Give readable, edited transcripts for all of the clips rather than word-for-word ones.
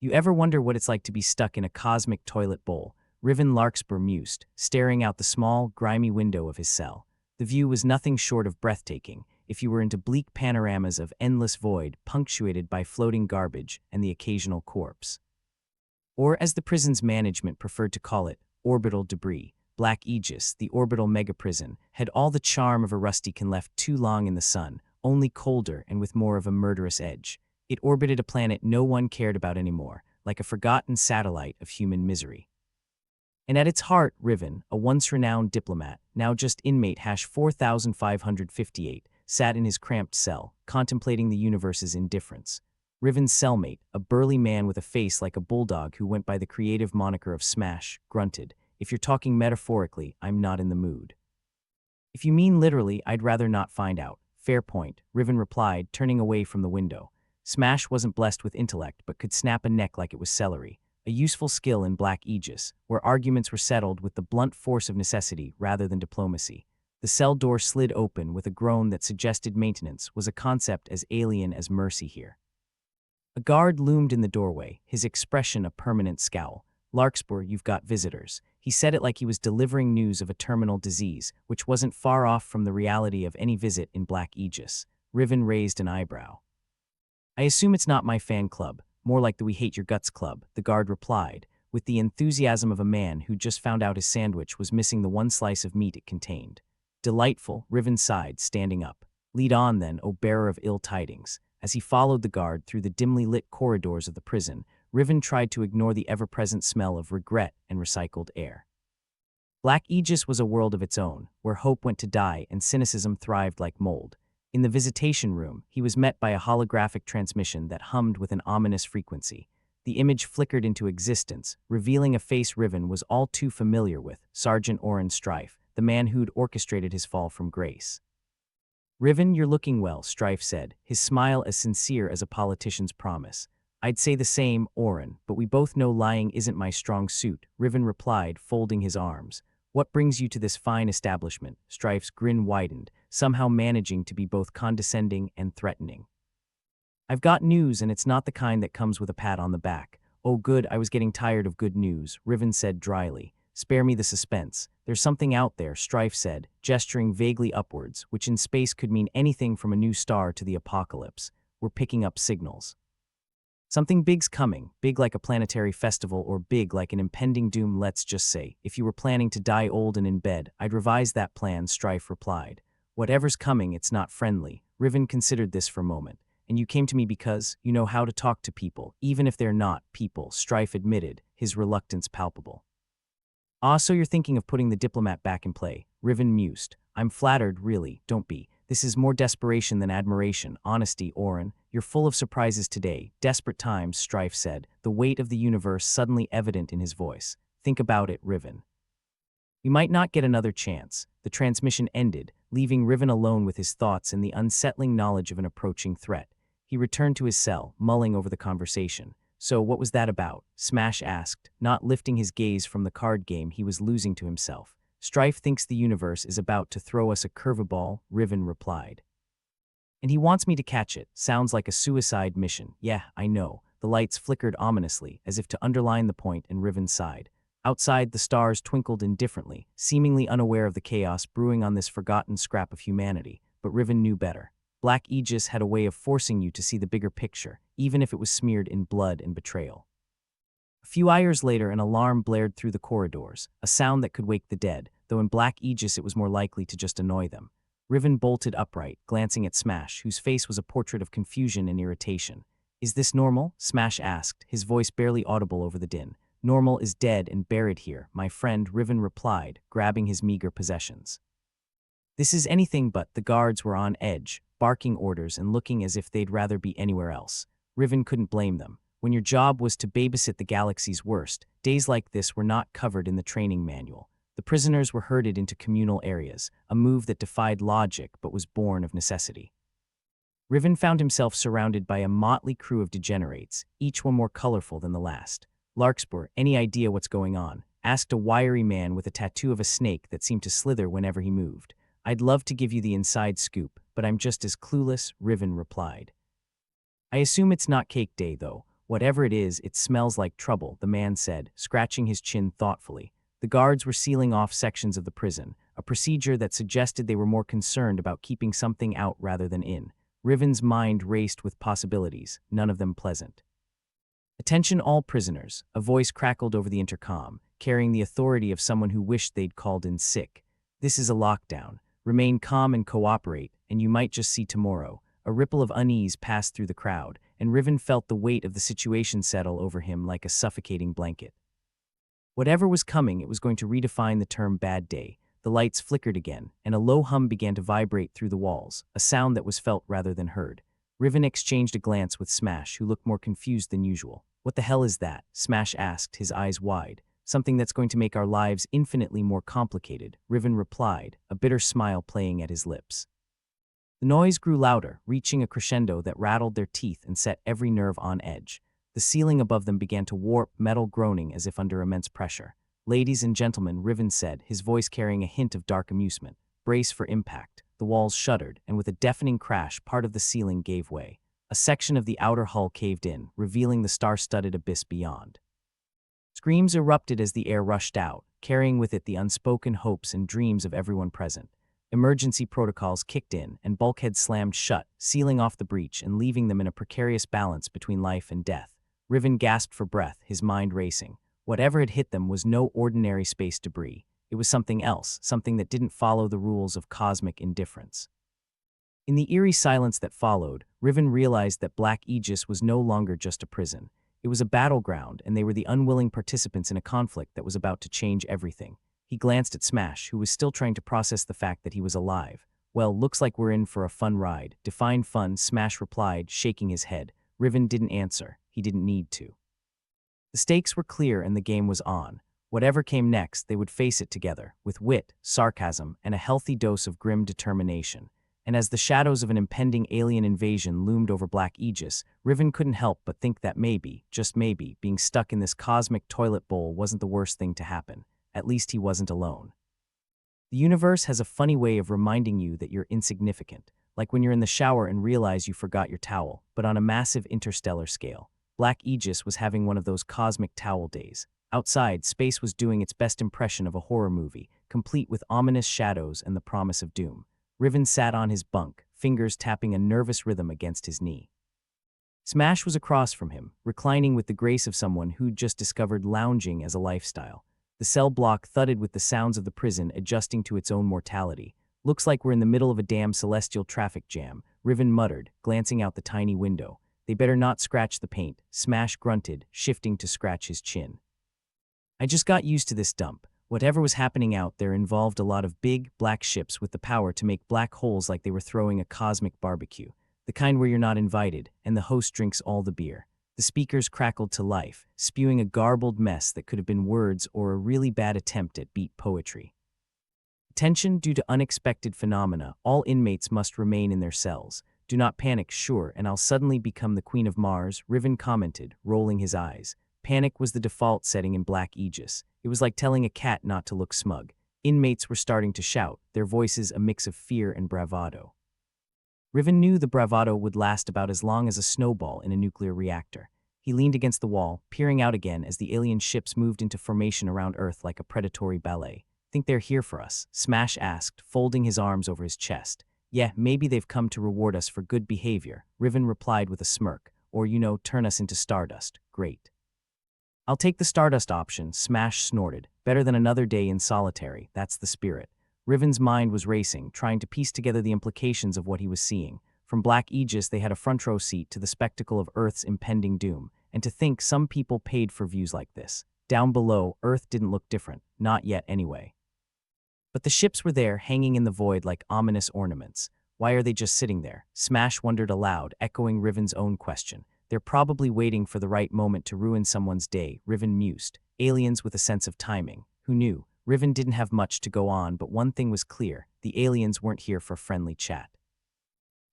You ever wonder what it's like to be stuck in a cosmic toilet bowl? Riven Larkspur mused, staring out the small, grimy window of his cell. The view was nothing short of breathtaking, if you were into bleak panoramas of endless void punctuated by floating garbage and the occasional corpse. Or, as the prison's management preferred to call it, orbital debris. Black Aegis, the orbital megaprison, had all the charm of a rusty can left too long in the sun, only colder and with more of a murderous edge. It orbited a planet no one cared about anymore, like a forgotten satellite of human misery. And at its heart, Riven, a once-renowned diplomat, now just inmate #4558, sat in his cramped cell, contemplating the universe's indifference. Riven's cellmate, a burly man with a face like a bulldog who went by the creative moniker of Smash, grunted, "If you're talking metaphorically, I'm not in the mood." "If you mean literally, I'd rather not find out." "Fair point," Riven replied, turning away from the window. Smash wasn't blessed with intellect, but could snap a neck like it was celery, a useful skill in Black Aegis, where arguments were settled with the blunt force of necessity rather than diplomacy. The cell door slid open with a groan that suggested maintenance was a concept as alien as mercy here. A guard loomed in the doorway, his expression a permanent scowl. "Larkspur, you've got visitors." He said it like he was delivering news of a terminal disease, which wasn't far off from the reality of any visit in Black Aegis. Riven raised an eyebrow. "I assume it's not my fan club, more like the We Hate Your Guts club," the guard replied, with the enthusiasm of a man who just found out his sandwich was missing the one slice of meat it contained. "Delightful," Riven sighed, standing up. "Lead on then, O bearer of ill tidings." As he followed the guard through the dimly lit corridors of the prison, Riven tried to ignore the ever-present smell of regret and recycled air. Black Aegis was a world of its own, where hope went to die and cynicism thrived like mold. In the visitation room, he was met by a holographic transmission that hummed with an ominous frequency. The image flickered into existence, revealing a face Riven was all too familiar with, Sergeant Oren Strife, the man who'd orchestrated his fall from grace. "Riven, you're looking well," Strife said, his smile as sincere as a politician's promise. "I'd say the same, Oren, but we both know lying isn't my strong suit," Riven replied, folding his arms. "What brings you to this fine establishment?" Strife's grin widened, somehow managing to be both condescending and threatening. "I've got news, and it's not the kind that comes with a pat on the back." "Oh good, I was getting tired of good news," Riven said dryly. "Spare me the suspense. There's something out there," Strife said, gesturing vaguely upwards, which in space could mean anything from a new star to the apocalypse. "We're picking up signals. Something big's coming, big like a planetary festival or big like an impending doom. Let's just say, if you were planning to die old and in bed, I'd revise that plan," Strife replied. "Whatever's coming, it's not friendly." Riven considered this for a moment. "And you came to me because you know how to talk to people, even if they're not people," Strife admitted, his reluctance palpable. "Ah, so you're thinking of putting the diplomat back in play," Riven mused. "I'm flattered, really, don't be. This is more desperation than admiration. Honesty, Oren. You're full of surprises today." "Desperate times," Strife said, the weight of the universe suddenly evident in his voice. "Think about it, Riven. We might not get another chance." The transmission ended, leaving Riven alone with his thoughts and the unsettling knowledge of an approaching threat. He returned to his cell, mulling over the conversation. "So what was that about?" Smash asked, not lifting his gaze from the card game he was losing to himself. "Strife thinks the universe is about to throw us a curveball," Riven replied. "And he wants me to catch it. Sounds like a suicide mission." "Yeah, I know." The lights flickered ominously, as if to underline the point, and Riven sighed. Outside, the stars twinkled indifferently, seemingly unaware of the chaos brewing on this forgotten scrap of humanity. But Riven knew better. Black Aegis had a way of forcing you to see the bigger picture, even if it was smeared in blood and betrayal. A few hours later, an alarm blared through the corridors, a sound that could wake the dead, though in Black Aegis it was more likely to just annoy them. Riven bolted upright, glancing at Smash, whose face was a portrait of confusion and irritation. "Is this normal?" Smash asked, his voice barely audible over the din. "Normal is dead and buried here, my friend," Riven replied, grabbing his meager possessions. "This is anything but." The guards were on edge, barking orders and looking as if they'd rather be anywhere else. Riven couldn't blame them. When your job was to babysit the galaxy's worst, days like this were not covered in the training manual. The prisoners were herded into communal areas, a move that defied logic but was born of necessity. Riven found himself surrounded by a motley crew of degenerates, each one more colorful than the last. "Larkspur, any idea what's going on?" asked a wiry man with a tattoo of a snake that seemed to slither whenever he moved. "I'd love to give you the inside scoop, but I'm just as clueless," Riven replied. "I assume it's not cake day, though." Whatever it is, it smells like trouble, the man said, scratching his chin thoughtfully. The guards were sealing off sections of the prison, a procedure that suggested they were more concerned about keeping something out rather than in. Riven's mind raced with possibilities, none of them pleasant. "Attention all prisoners," a voice crackled over the intercom, carrying the authority of someone who wished they'd called in sick. "This is a lockdown. Remain calm and cooperate, and you might just see tomorrow." A ripple of unease passed through the crowd, and Riven felt the weight of the situation settle over him like a suffocating blanket. Whatever was coming, it was going to redefine the term bad day. The lights flickered again, and a low hum began to vibrate through the walls, a sound that was felt rather than heard. Riven exchanged a glance with Smash, who looked more confused than usual. "What the hell is that?" Smash asked, his eyes wide. "Something that's going to make our lives infinitely more complicated," Riven replied, a bitter smile playing at his lips. The noise grew louder, reaching a crescendo that rattled their teeth and set every nerve on edge. The ceiling above them began to warp, metal groaning as if under immense pressure. "Ladies and gentlemen," Riven said, his voice carrying a hint of dark amusement, "brace for impact." The walls shuddered, and with a deafening crash, part of the ceiling gave way. A section of the outer hull caved in, revealing the star-studded abyss beyond. Screams erupted as the air rushed out, carrying with it the unspoken hopes and dreams of everyone present. Emergency protocols kicked in, and bulkheads slammed shut, sealing off the breach and leaving them in a precarious balance between life and death. Riven gasped for breath, his mind racing. Whatever had hit them was no ordinary space debris. It was something else, something that didn't follow the rules of cosmic indifference. In the eerie silence that followed, Riven realized that Black Aegis was no longer just a prison. It was a battleground, and they were the unwilling participants in a conflict that was about to change everything. He glanced at Smash, who was still trying to process the fact that he was alive. "Well, looks like we're in for a fun ride." "Define fun," Smash replied, shaking his head. Riven didn't answer. He didn't need to. The stakes were clear and the game was on. Whatever came next, they would face it together, with wit, sarcasm, and a healthy dose of grim determination. And as the shadows of an impending alien invasion loomed over Black Aegis, Riven couldn't help but think that maybe, just maybe, being stuck in this cosmic toilet bowl wasn't the worst thing to happen. At least he wasn't alone. The universe has a funny way of reminding you that you're insignificant, like when you're in the shower and realize you forgot your towel, but on a massive interstellar scale. Black Aegis was having one of those cosmic towel days. Outside, space was doing its best impression of a horror movie, complete with ominous shadows and the promise of doom. Riven sat on his bunk, fingers tapping a nervous rhythm against his knee. Smash was across from him, reclining with the grace of someone who'd just discovered lounging as a lifestyle. The cell block thudded with the sounds of the prison adjusting to its own mortality. "Looks like we're in the middle of a damn celestial traffic jam," Riven muttered, glancing out the tiny window. "They better not scratch the paint," Smash grunted, shifting to scratch his chin. "I just got used to this dump." Whatever was happening out there involved a lot of big, black ships with the power to make black holes like they were throwing a cosmic barbecue. The kind where you're not invited, and the host drinks all the beer. The speakers crackled to life, spewing a garbled mess that could have been words or a really bad attempt at beat poetry. "Attention, due to unexpected phenomena, all inmates must remain in their cells. Do not panic, sure, and I'll suddenly become the Queen of Mars," Riven commented, rolling his eyes. Panic was the default setting in Black Aegis. It was like telling a cat not to look smug. Inmates were starting to shout, their voices a mix of fear and bravado. Riven knew the bravado would last about as long as a snowball in a nuclear reactor. He leaned against the wall, peering out again as the alien ships moved into formation around Earth like a predatory ballet. "Think they're here for us?" Smash asked, folding his arms over his chest. "Yeah, maybe they've come to reward us for good behavior," Riven replied with a smirk. "Or, turn us into stardust. Great." "I'll take the stardust option," Smash snorted. "Better than another day in solitary, that's the spirit." Riven's mind was racing, trying to piece together the implications of what he was seeing. From Black Aegis, they had a front row seat to the spectacle of Earth's impending doom, and to think some people paid for views like this. Down below, Earth didn't look different, not yet anyway. But the ships were there, hanging in the void like ominous ornaments. Why are they just sitting there? Smash wondered aloud, echoing Riven's own question. "They're probably waiting for the right moment to ruin someone's day," Riven mused. Aliens with a sense of timing. Who knew? Riven didn't have much to go on, but one thing was clear. The aliens weren't here for friendly chat.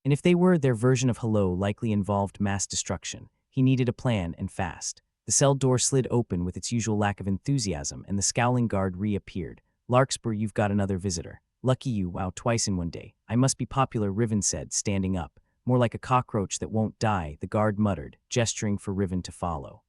And if they were, their version of hello likely involved mass destruction. He needed a plan, and fast. The cell door slid open with its usual lack of enthusiasm, and the scowling guard reappeared. "Larkspur, you've got another visitor." "Lucky you, wow, twice in one day. I must be popular," Riven said, standing up. more like a cockroach that won't die, the guard muttered, gesturing for Riven to follow.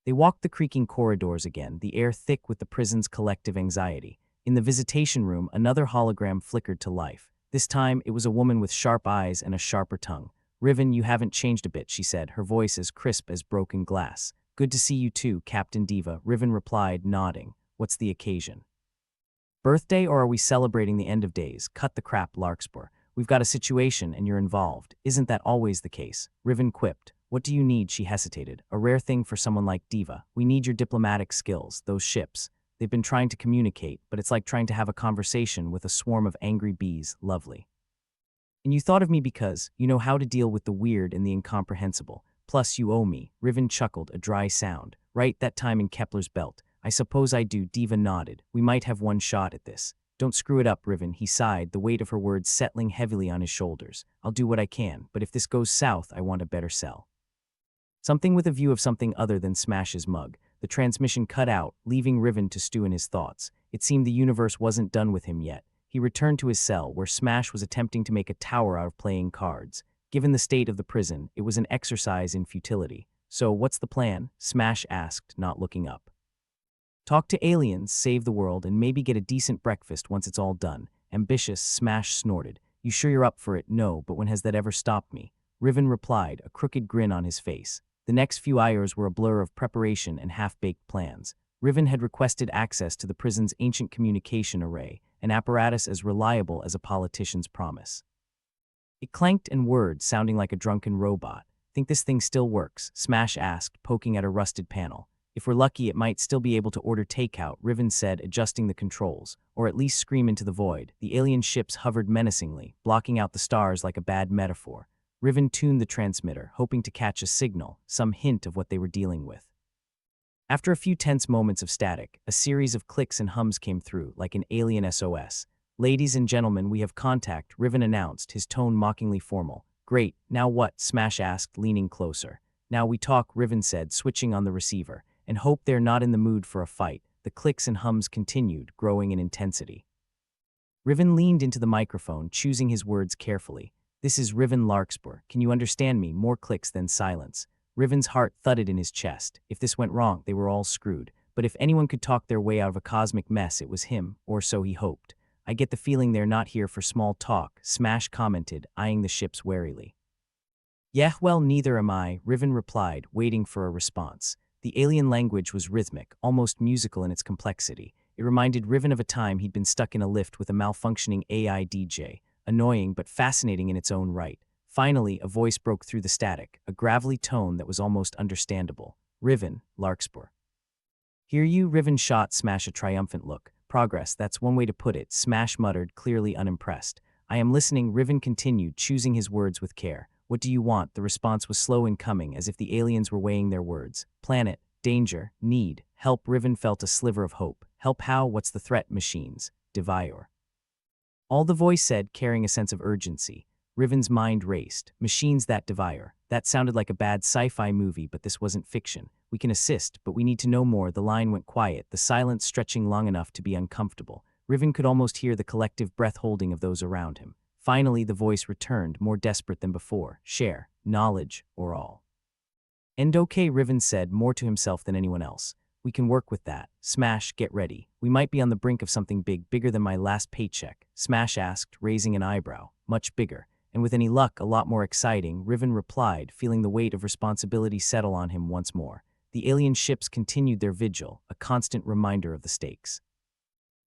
They walked the creaking corridors again, the air thick with the prison's collective anxiety. In the visitation room, another hologram flickered to life. This time, it was a woman with sharp eyes and a sharper tongue. "Riven, you haven't changed a bit," she said, her voice as crisp as broken glass. "Good to see you too, Captain Diva," Riven replied, nodding. "What's the occasion? Birthday, or are we celebrating the end of days? Cut the crap, Larkspur. We've got a situation and you're involved. Isn't that always the case?" Riven quipped. "What do you need?" She hesitated. "A rare thing for someone like Diva. We need your diplomatic skills, those ships. They've been trying to communicate, but it's like trying to have a conversation with a swarm of angry bees. Lovely. And you thought of me because you know how to deal with the weird and the incomprehensible. Plus you owe me." Riven chuckled, a dry sound. "Right, that time in Kepler's belt. I suppose I do." Diva nodded. "We might have one shot at this." "Don't screw it up, Riven," he sighed, the weight of her words settling heavily on his shoulders. "I'll do what I can, but if this goes south, I want a better cell." Something with a view of something other than Smash's mug. The transmission cut out, leaving Riven to stew in his thoughts. It seemed the universe wasn't done with him yet. He returned to his cell, where Smash was attempting to make a tower out of playing cards. Given the state of the prison, it was an exercise in futility. "So, what's the plan?" Smash asked, not looking up. "Talk to aliens, save the world, and maybe get a decent breakfast once it's all done." Ambitious, Smash snorted. "You sure you're up for it?" "No, but when has that ever stopped me?" Riven replied, a crooked grin on his face. The next few hours were a blur of preparation and half-baked plans. Riven had requested access to the prison's ancient communication array, an apparatus as reliable as a politician's promise. It clanked and whirred, sounding like a drunken robot. "Think this thing still works?" Smash asked, poking at a rusted panel. "If we're lucky, it might still be able to order takeout," Riven said, adjusting the controls, "or at least scream into the void." The alien ships hovered menacingly, blocking out the stars like a bad metaphor. Riven tuned the transmitter, hoping to catch a signal, some hint of what they were dealing with. After a few tense moments of static, a series of clicks and hums came through, like an alien SOS. "Ladies and gentlemen, we have contact," Riven announced, his tone mockingly formal. "Great, now what?" Smash asked, leaning closer. "Now we talk," Riven said, switching on the receiver, "and hope they're not in the mood for a fight." The clicks and hums continued, growing in intensity. Riven leaned into the microphone, choosing his words carefully. "This is Riven Larkspur. Can you understand me?" More clicks than silence. Riven's heart thudded in his chest. If this went wrong, they were all screwed. But if anyone could talk their way out of a cosmic mess, it was him, or so he hoped. "I get the feeling they're not here for small talk," Smash commented, eyeing the ships warily. "Yeah, well, neither am I," Riven replied, waiting for a response. The alien language was rhythmic, almost musical in its complexity. It reminded Riven of a time he'd been stuck in a lift with a malfunctioning AI DJ. Annoying but fascinating in its own right. Finally, a voice broke through the static, a gravelly tone that was almost understandable. "Riven, Larkspur." "Hear you?" Riven shot Smash a triumphant look. "Progress, that's one way to put it," Smash muttered, clearly unimpressed. "I am listening," Riven continued, choosing his words with care. "What do you want?" The response was slow in coming, as if the aliens were weighing their words. "Planet, danger, need, help." Riven felt a sliver of hope. "Help how? What's the threat?" "Machines. Devour." All the voice said, carrying a sense of urgency. Riven's mind raced. "Machines that devour." That sounded like a bad sci-fi movie, but this wasn't fiction. "We can assist, but we need to know more." The line went quiet, the silence stretching long enough to be uncomfortable. Riven could almost hear the collective breath-holding of those around him. Finally, the voice returned, more desperate than before. "Share. Knowledge, or all." "And okay," Riven said, more to himself than anyone else. "We can work with that. Smash, get ready. We might be on the brink of something big, bigger than my last paycheck." Smash asked, raising an eyebrow. "Much bigger. And with any luck, a lot more exciting," Riven replied, feeling the weight of responsibility settle on him once more. The alien ships continued their vigil, a constant reminder of the stakes.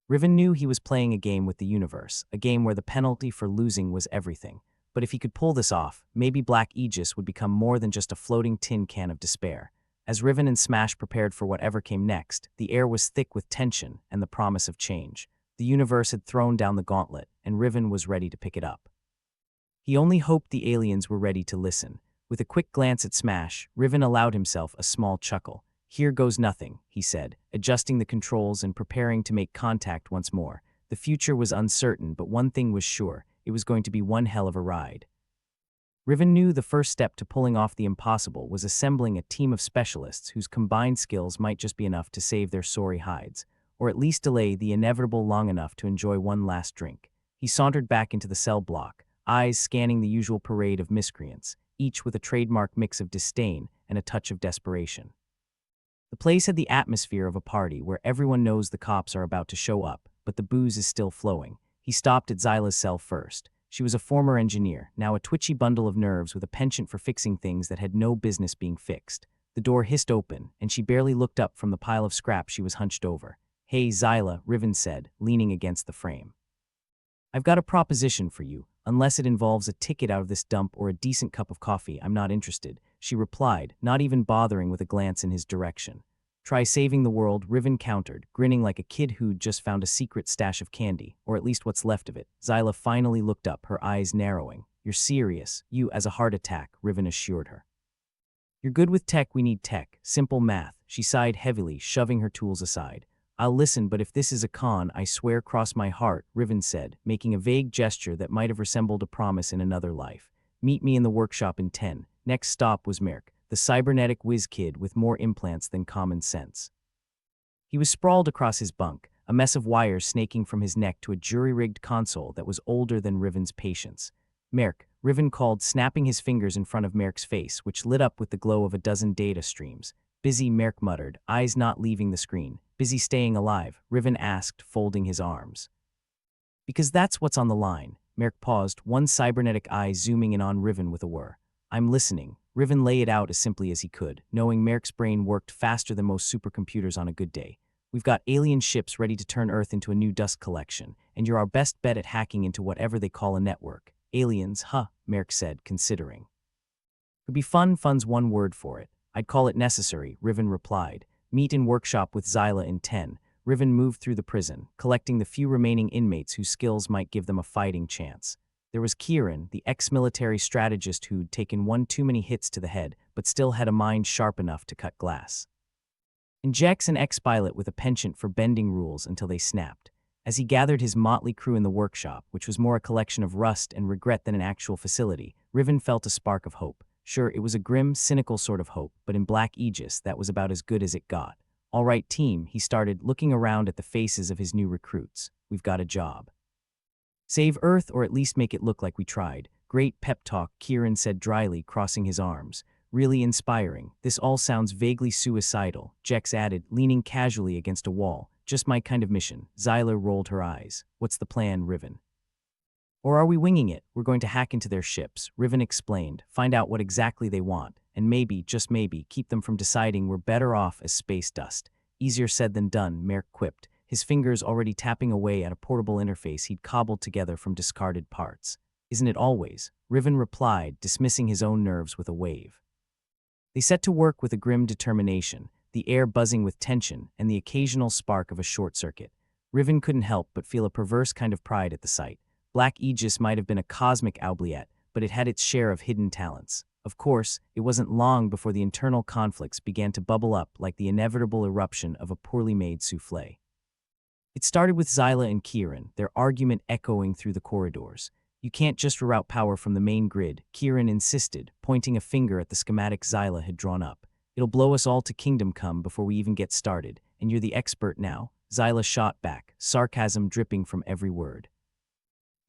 Riven knew he was playing a game with the universe, a game where the penalty for losing was everything. But if he could pull this off, maybe Black Aegis would become more than just a floating tin can of despair. As Riven and Smash prepared for whatever came next, the air was thick with tension and the promise of change. The universe had thrown down the gauntlet, and Riven was ready to pick it up. He only hoped the aliens were ready to listen. With a quick glance at Smash, Riven allowed himself a small chuckle. "Here goes nothing," he said, adjusting the controls and preparing to make contact once more. The future was uncertain, but one thing was sure: it was going to be one hell of a ride. Riven knew the first step to pulling off the impossible was assembling a team of specialists whose combined skills might just be enough to save their sorry hides, or at least delay the inevitable long enough to enjoy one last drink. He sauntered back into the cell block, eyes scanning the usual parade of miscreants, each with a trademark mix of disdain and a touch of desperation. The place had the atmosphere of a party where everyone knows the cops are about to show up, but the booze is still flowing. He stopped at Zyla's cell first. She was a former engineer, now a twitchy bundle of nerves with a penchant for fixing things that had no business being fixed. The door hissed open, and she barely looked up from the pile of scrap she was hunched over. "Hey, Zyla," Riven said, leaning against the frame. "I've got a proposition for you. Unless it involves a ticket out of this dump or a decent cup of coffee, I'm not interested," she replied, not even bothering with a glance in his direction. "Try saving the world," Riven countered, grinning like a kid who'd just found a secret stash of candy, or at least what's left of it. Zyla finally looked up, her eyes narrowing. "You're serious. You as a heart attack," Riven assured her. "You're good with tech, we need tech. Simple math." She sighed heavily, shoving her tools aside. "I'll listen, but if this is a con, I swear cross my heart," Riven said, making a vague gesture that might have resembled a promise in another life. "Meet me in the workshop in 10. Next stop was Merc, the cybernetic whiz kid with more implants than common sense. He was sprawled across his bunk, a mess of wires snaking from his neck to a jury-rigged console that was older than Riven's patience. "Merc," Riven called, snapping his fingers in front of Merc's face, which lit up with the glow of a dozen data streams. "Busy," Merc muttered, eyes not leaving the screen. "Busy staying alive?" Riven asked, folding his arms. "Because that's what's on the line." Merc paused, one cybernetic eye zooming in on Riven with a whir. "I'm listening." Riven lay it out as simply as he could, knowing Merc's brain worked faster than most supercomputers on a good day. "We've got alien ships ready to turn Earth into a new dust collection, and you're our best bet at hacking into whatever they call a network." "Aliens, huh?" Merc said, considering. "Could be fun. Fun's one word for it. I'd call it necessary," Riven replied. "Meet in workshop with Zyla in 10. Riven moved through the prison, collecting the few remaining inmates whose skills might give them a fighting chance. There was Kieran, the ex-military strategist who'd taken one too many hits to the head, but still had a mind sharp enough to cut glass. And Jex, an ex-pilot with a penchant for bending rules until they snapped. As he gathered his motley crew in the workshop, which was more a collection of rust and regret than an actual facility, Riven felt a spark of hope. Sure, it was a grim, cynical sort of hope, but in Black Aegis, that was about as good as it got. "All right, team," he started, looking around at the faces of his new recruits. "We've got a job. Save Earth, or at least make it look like we tried." "Great pep talk," Kieran said dryly, crossing his arms. "Really inspiring. This all sounds vaguely suicidal," Jex added, leaning casually against a wall. "Just my kind of mission." Zyla rolled her eyes. "What's the plan, Riven?" "Or are we winging it? We're going to hack into their ships," Riven explained, "find out what exactly they want, and maybe, just maybe, keep them from deciding we're better off as space dust." "Easier said than done," Merc quipped, his fingers already tapping away at a portable interface he'd cobbled together from discarded parts. "Isn't it always?" Riven replied, dismissing his own nerves with a wave. They set to work with a grim determination, the air buzzing with tension and the occasional spark of a short circuit. Riven couldn't help but feel a perverse kind of pride at the sight. Black Aegis might have been a cosmic oubliette, but it had its share of hidden talents. Of course, it wasn't long before the internal conflicts began to bubble up like the inevitable eruption of a poorly made soufflé. It started with Zyla and Kieran, their argument echoing through the corridors. "You can't just reroute power from the main grid," Kieran insisted, pointing a finger at the schematic Zyla had drawn up. "It'll blow us all to kingdom come before we even get started, and you're the expert now." Zyla shot back, sarcasm dripping from every word.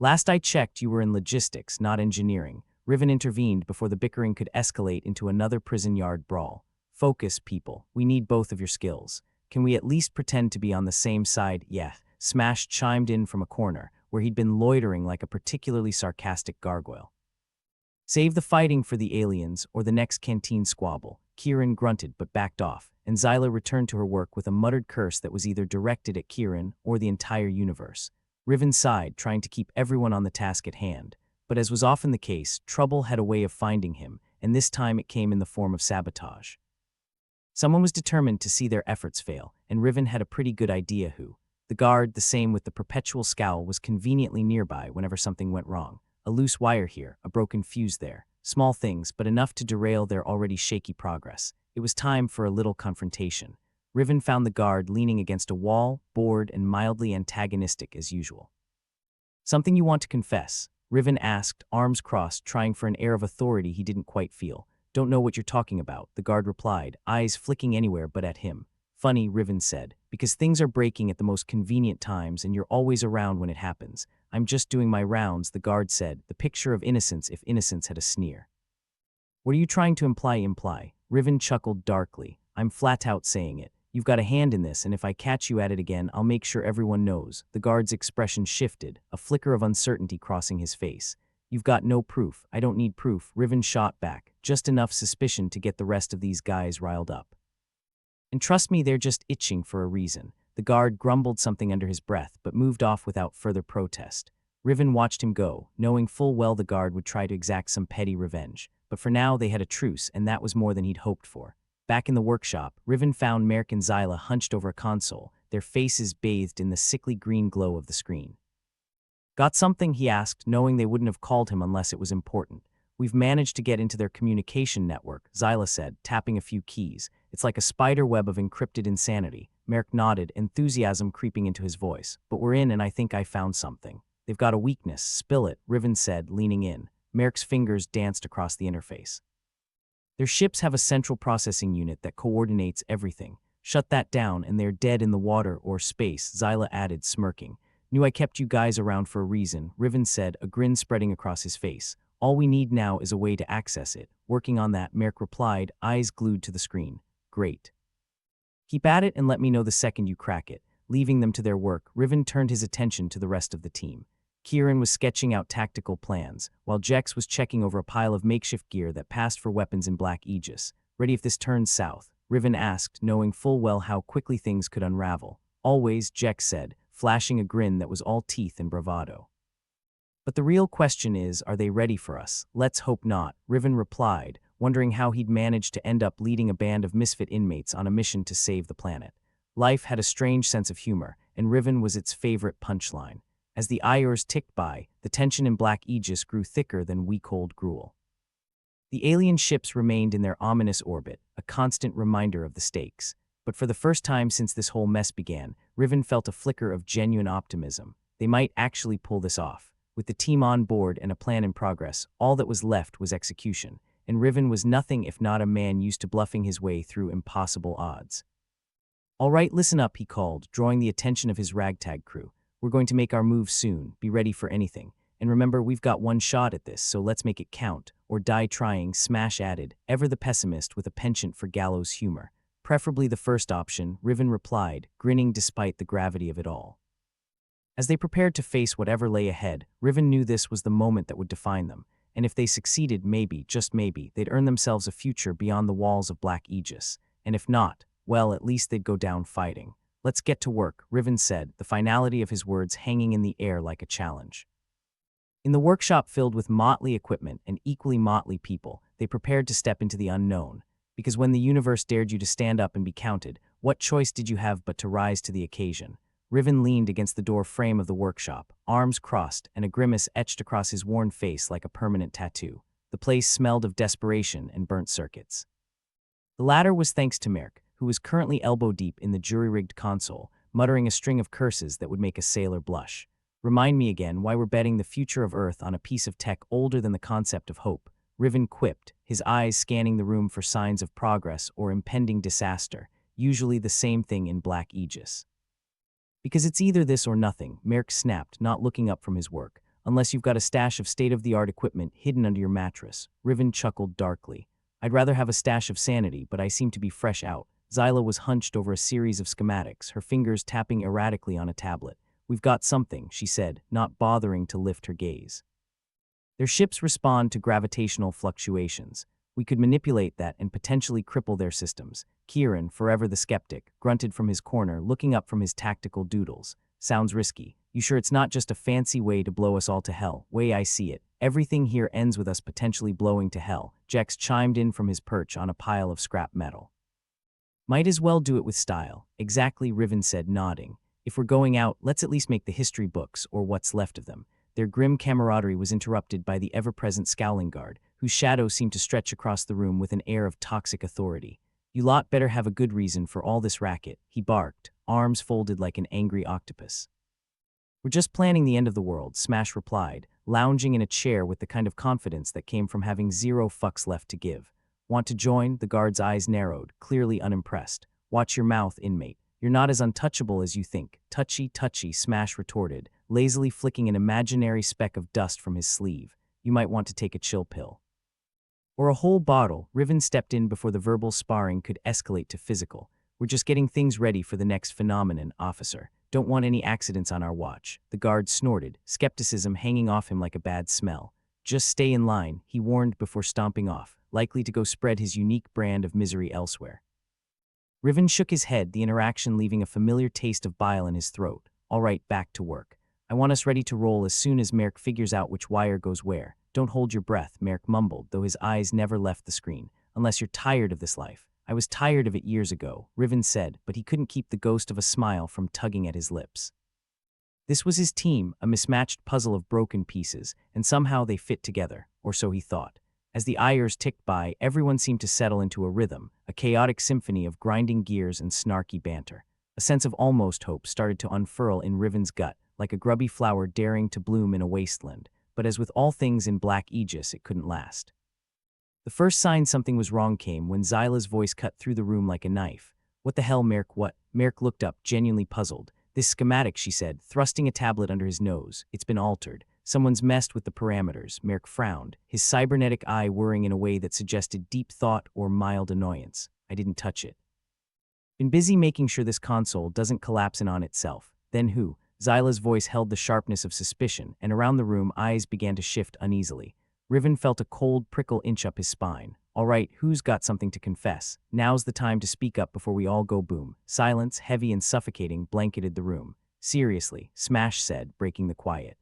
"Last I checked, you were in logistics, not engineering." Riven intervened before the bickering could escalate into another prison yard brawl. "Focus, people. We need both of your skills. Can we at least pretend to be on the same side?" "Yeah," Smash chimed in from a corner, where he'd been loitering like a particularly sarcastic gargoyle. "Save the fighting for the aliens or the next canteen squabble." Kieran grunted but backed off, and Zyla returned to her work with a muttered curse that was either directed at Kieran or the entire universe. Riven sighed, trying to keep everyone on the task at hand. But as was often the case, trouble had a way of finding him, and this time it came in the form of sabotage. Someone was determined to see their efforts fail, and Riven had a pretty good idea who. The guard, the same with the perpetual scowl, was conveniently nearby whenever something went wrong. A loose wire here, a broken fuse there. Small things, but enough to derail their already shaky progress. It was time for a little confrontation. Riven found the guard leaning against a wall, bored and mildly antagonistic as usual. "Something you want to confess?" Riven asked, arms crossed, trying for an air of authority he didn't quite feel. "Don't know what you're talking about," the guard replied, eyes flicking anywhere but at him. "Funny," Riven said. because things are breaking at the most convenient times and you're always around when it happens. I'm just doing my rounds, the guard said, the picture of innocence if innocence had a sneer. What are you trying to imply? Riven chuckled darkly. I'm flat out saying it. You've got a hand in this, and if I catch you at it again, I'll make sure everyone knows. The guard's expression shifted, a flicker of uncertainty crossing his face. You've got no proof. I don't need proof, Riven shot back, just enough suspicion to get the rest of these guys riled up. And trust me, they're just itching for a reason. The guard grumbled something under his breath, but moved off without further protest. Riven watched him go, knowing full well the guard would try to exact some petty revenge. But for now, they had a truce, and that was more than he'd hoped for. Back in the workshop, Riven found Merrick and Zyla hunched over a console, their faces bathed in the sickly green glow of the screen. Got something? He asked, knowing they wouldn't have called him unless it was important. We've managed to get into their communication network, Zyla said, tapping a few keys. It's like a spider web of encrypted insanity. Merrick nodded, enthusiasm creeping into his voice. But we're in, and I think I found something. They've got a weakness. Spill it, Riven said, leaning in. Merrick's fingers danced across the interface. Their ships have a central processing unit that coordinates everything. Shut that down and they're dead in the water or space, Zyla added, smirking. Knew I kept you guys around for a reason, Riven said, a grin spreading across his face. All we need now is a way to access it. Working on that, Merrick replied, eyes glued to the screen. Great. Keep at it and let me know the second you crack it. Leaving them to their work, Riven turned his attention to the rest of the team. Kieran was sketching out tactical plans, while Jex was checking over a pile of makeshift gear that passed for weapons in Black Aegis. Ready if this turns south, Riven asked, knowing full well how quickly things could unravel. Always, Jex said, flashing a grin that was all teeth and bravado. But the real question is, are they ready for us? Let's hope not, Riven replied, wondering how he'd managed to end up leading a band of misfit inmates on a mission to save the planet. Life had a strange sense of humor, and Riven was its favorite punchline. As the hours ticked by, the tension in Black Aegis grew thicker than week-old gruel. The alien ships remained in their ominous orbit, a constant reminder of the stakes. But for the first time since this whole mess began, Riven felt a flicker of genuine optimism. They might actually pull this off. With the team on board and a plan in progress, all that was left was execution, and Riven was nothing if not a man used to bluffing his way through impossible odds. All right, listen up, he called, drawing the attention of his ragtag crew. We're going to make our move soon, be ready for anything. And remember, we've got one shot at this, so let's make it count, or die trying, Smash added, ever the pessimist with a penchant for gallows humor. Preferably the first option, Riven replied, grinning despite the gravity of it all. As they prepared to face whatever lay ahead, Riven knew this was the moment that would define them, and if they succeeded, maybe, just maybe, they'd earn themselves a future beyond the walls of Black Aegis, and if not, well, at least they'd go down fighting. Let's get to work, Riven said, the finality of his words hanging in the air like a challenge. In the workshop filled with motley equipment and equally motley people, they prepared to step into the unknown. Because when the universe dared you to stand up and be counted, what choice did you have but to rise to the occasion? Riven leaned against the door frame of the workshop, arms crossed and a grimace etched across his worn face like a permanent tattoo. The place smelled of desperation and burnt circuits. The latter was thanks to Merrick, who was currently elbow-deep in the jury-rigged console, muttering a string of curses that would make a sailor blush. Remind me again why we're betting the future of Earth on a piece of tech older than the concept of hope, Riven quipped, his eyes scanning the room for signs of progress or impending disaster, usually the same thing in Black Aegis. Because it's either this or nothing, Merrick snapped, not looking up from his work, unless you've got a stash of state-of-the-art equipment hidden under your mattress. Riven chuckled darkly. I'd rather have a stash of sanity, but I seem to be fresh out. Zyla was hunched over a series of schematics, her fingers tapping erratically on a tablet. We've got something, she said, not bothering to lift her gaze. Their ships respond to gravitational fluctuations. We could manipulate that and potentially cripple their systems. Kieran, forever the skeptic, grunted from his corner, looking up from his tactical doodles. Sounds risky. You sure it's not just a fancy way to blow us all to hell? Way I see it, everything here ends with us potentially blowing to hell. Jex chimed in from his perch on a pile of scrap metal. Might as well do it with style. Exactly, Riven said, nodding. If we're going out, let's at least make the history books, or what's left of them. Their grim camaraderie was interrupted by the ever-present scowling guard, whose shadow seemed to stretch across the room with an air of toxic authority. You lot better have a good reason for all this racket, he barked, arms folded like an angry octopus. We're just planning the end of the world, Smash replied, lounging in a chair with the kind of confidence that came from having zero fucks left to give. Want to join? The guard's eyes narrowed, clearly unimpressed. Watch your mouth, inmate. You're not as untouchable as you think. Touchy, touchy, Smash retorted, lazily flicking an imaginary speck of dust from his sleeve. You might want to take a chill pill. Or a whole bottle. Riven stepped in before the verbal sparring could escalate to physical. We're just getting things ready for the next phenomenon, officer. Don't want any accidents on our watch. The guard snorted, skepticism hanging off him like a bad smell. Just stay in line, he warned before stomping off, likely to go spread his unique brand of misery elsewhere. Riven shook his head, the interaction leaving a familiar taste of bile in his throat. All right, back to work. I want us ready to roll as soon as Merrick figures out which wire goes where. Don't hold your breath, Merrick mumbled, though his eyes never left the screen. Unless you're tired of this life. I was tired of it years ago, Riven said, but he couldn't keep the ghost of a smile from tugging at his lips. This was his team, a mismatched puzzle of broken pieces, and somehow they fit together, or so he thought. As the hours ticked by, everyone seemed to settle into a rhythm, a chaotic symphony of grinding gears and snarky banter. A sense of almost hope started to unfurl in Riven's gut, like a grubby flower daring to bloom in a wasteland, but as with all things in Black Aegis, it couldn't last. The first sign something was wrong came when Xyla's voice cut through the room like a knife. What the hell, Merrick, what? Merrick looked up, genuinely puzzled. This schematic, she said, thrusting a tablet under his nose. It's been altered. Someone's messed with the parameters. Merrick frowned, his cybernetic eye whirring in a way that suggested deep thought or mild annoyance. I didn't touch it. Been busy making sure this console doesn't collapse in on itself. Then who? Xyla's voice held the sharpness of suspicion, and around the room eyes began to shift uneasily. Riven felt a cold prickle inch up his spine. All right, who's got something to confess? Now's the time to speak up before we all go boom. Silence, heavy and suffocating, blanketed the room. Seriously, Smash said, breaking the quiet.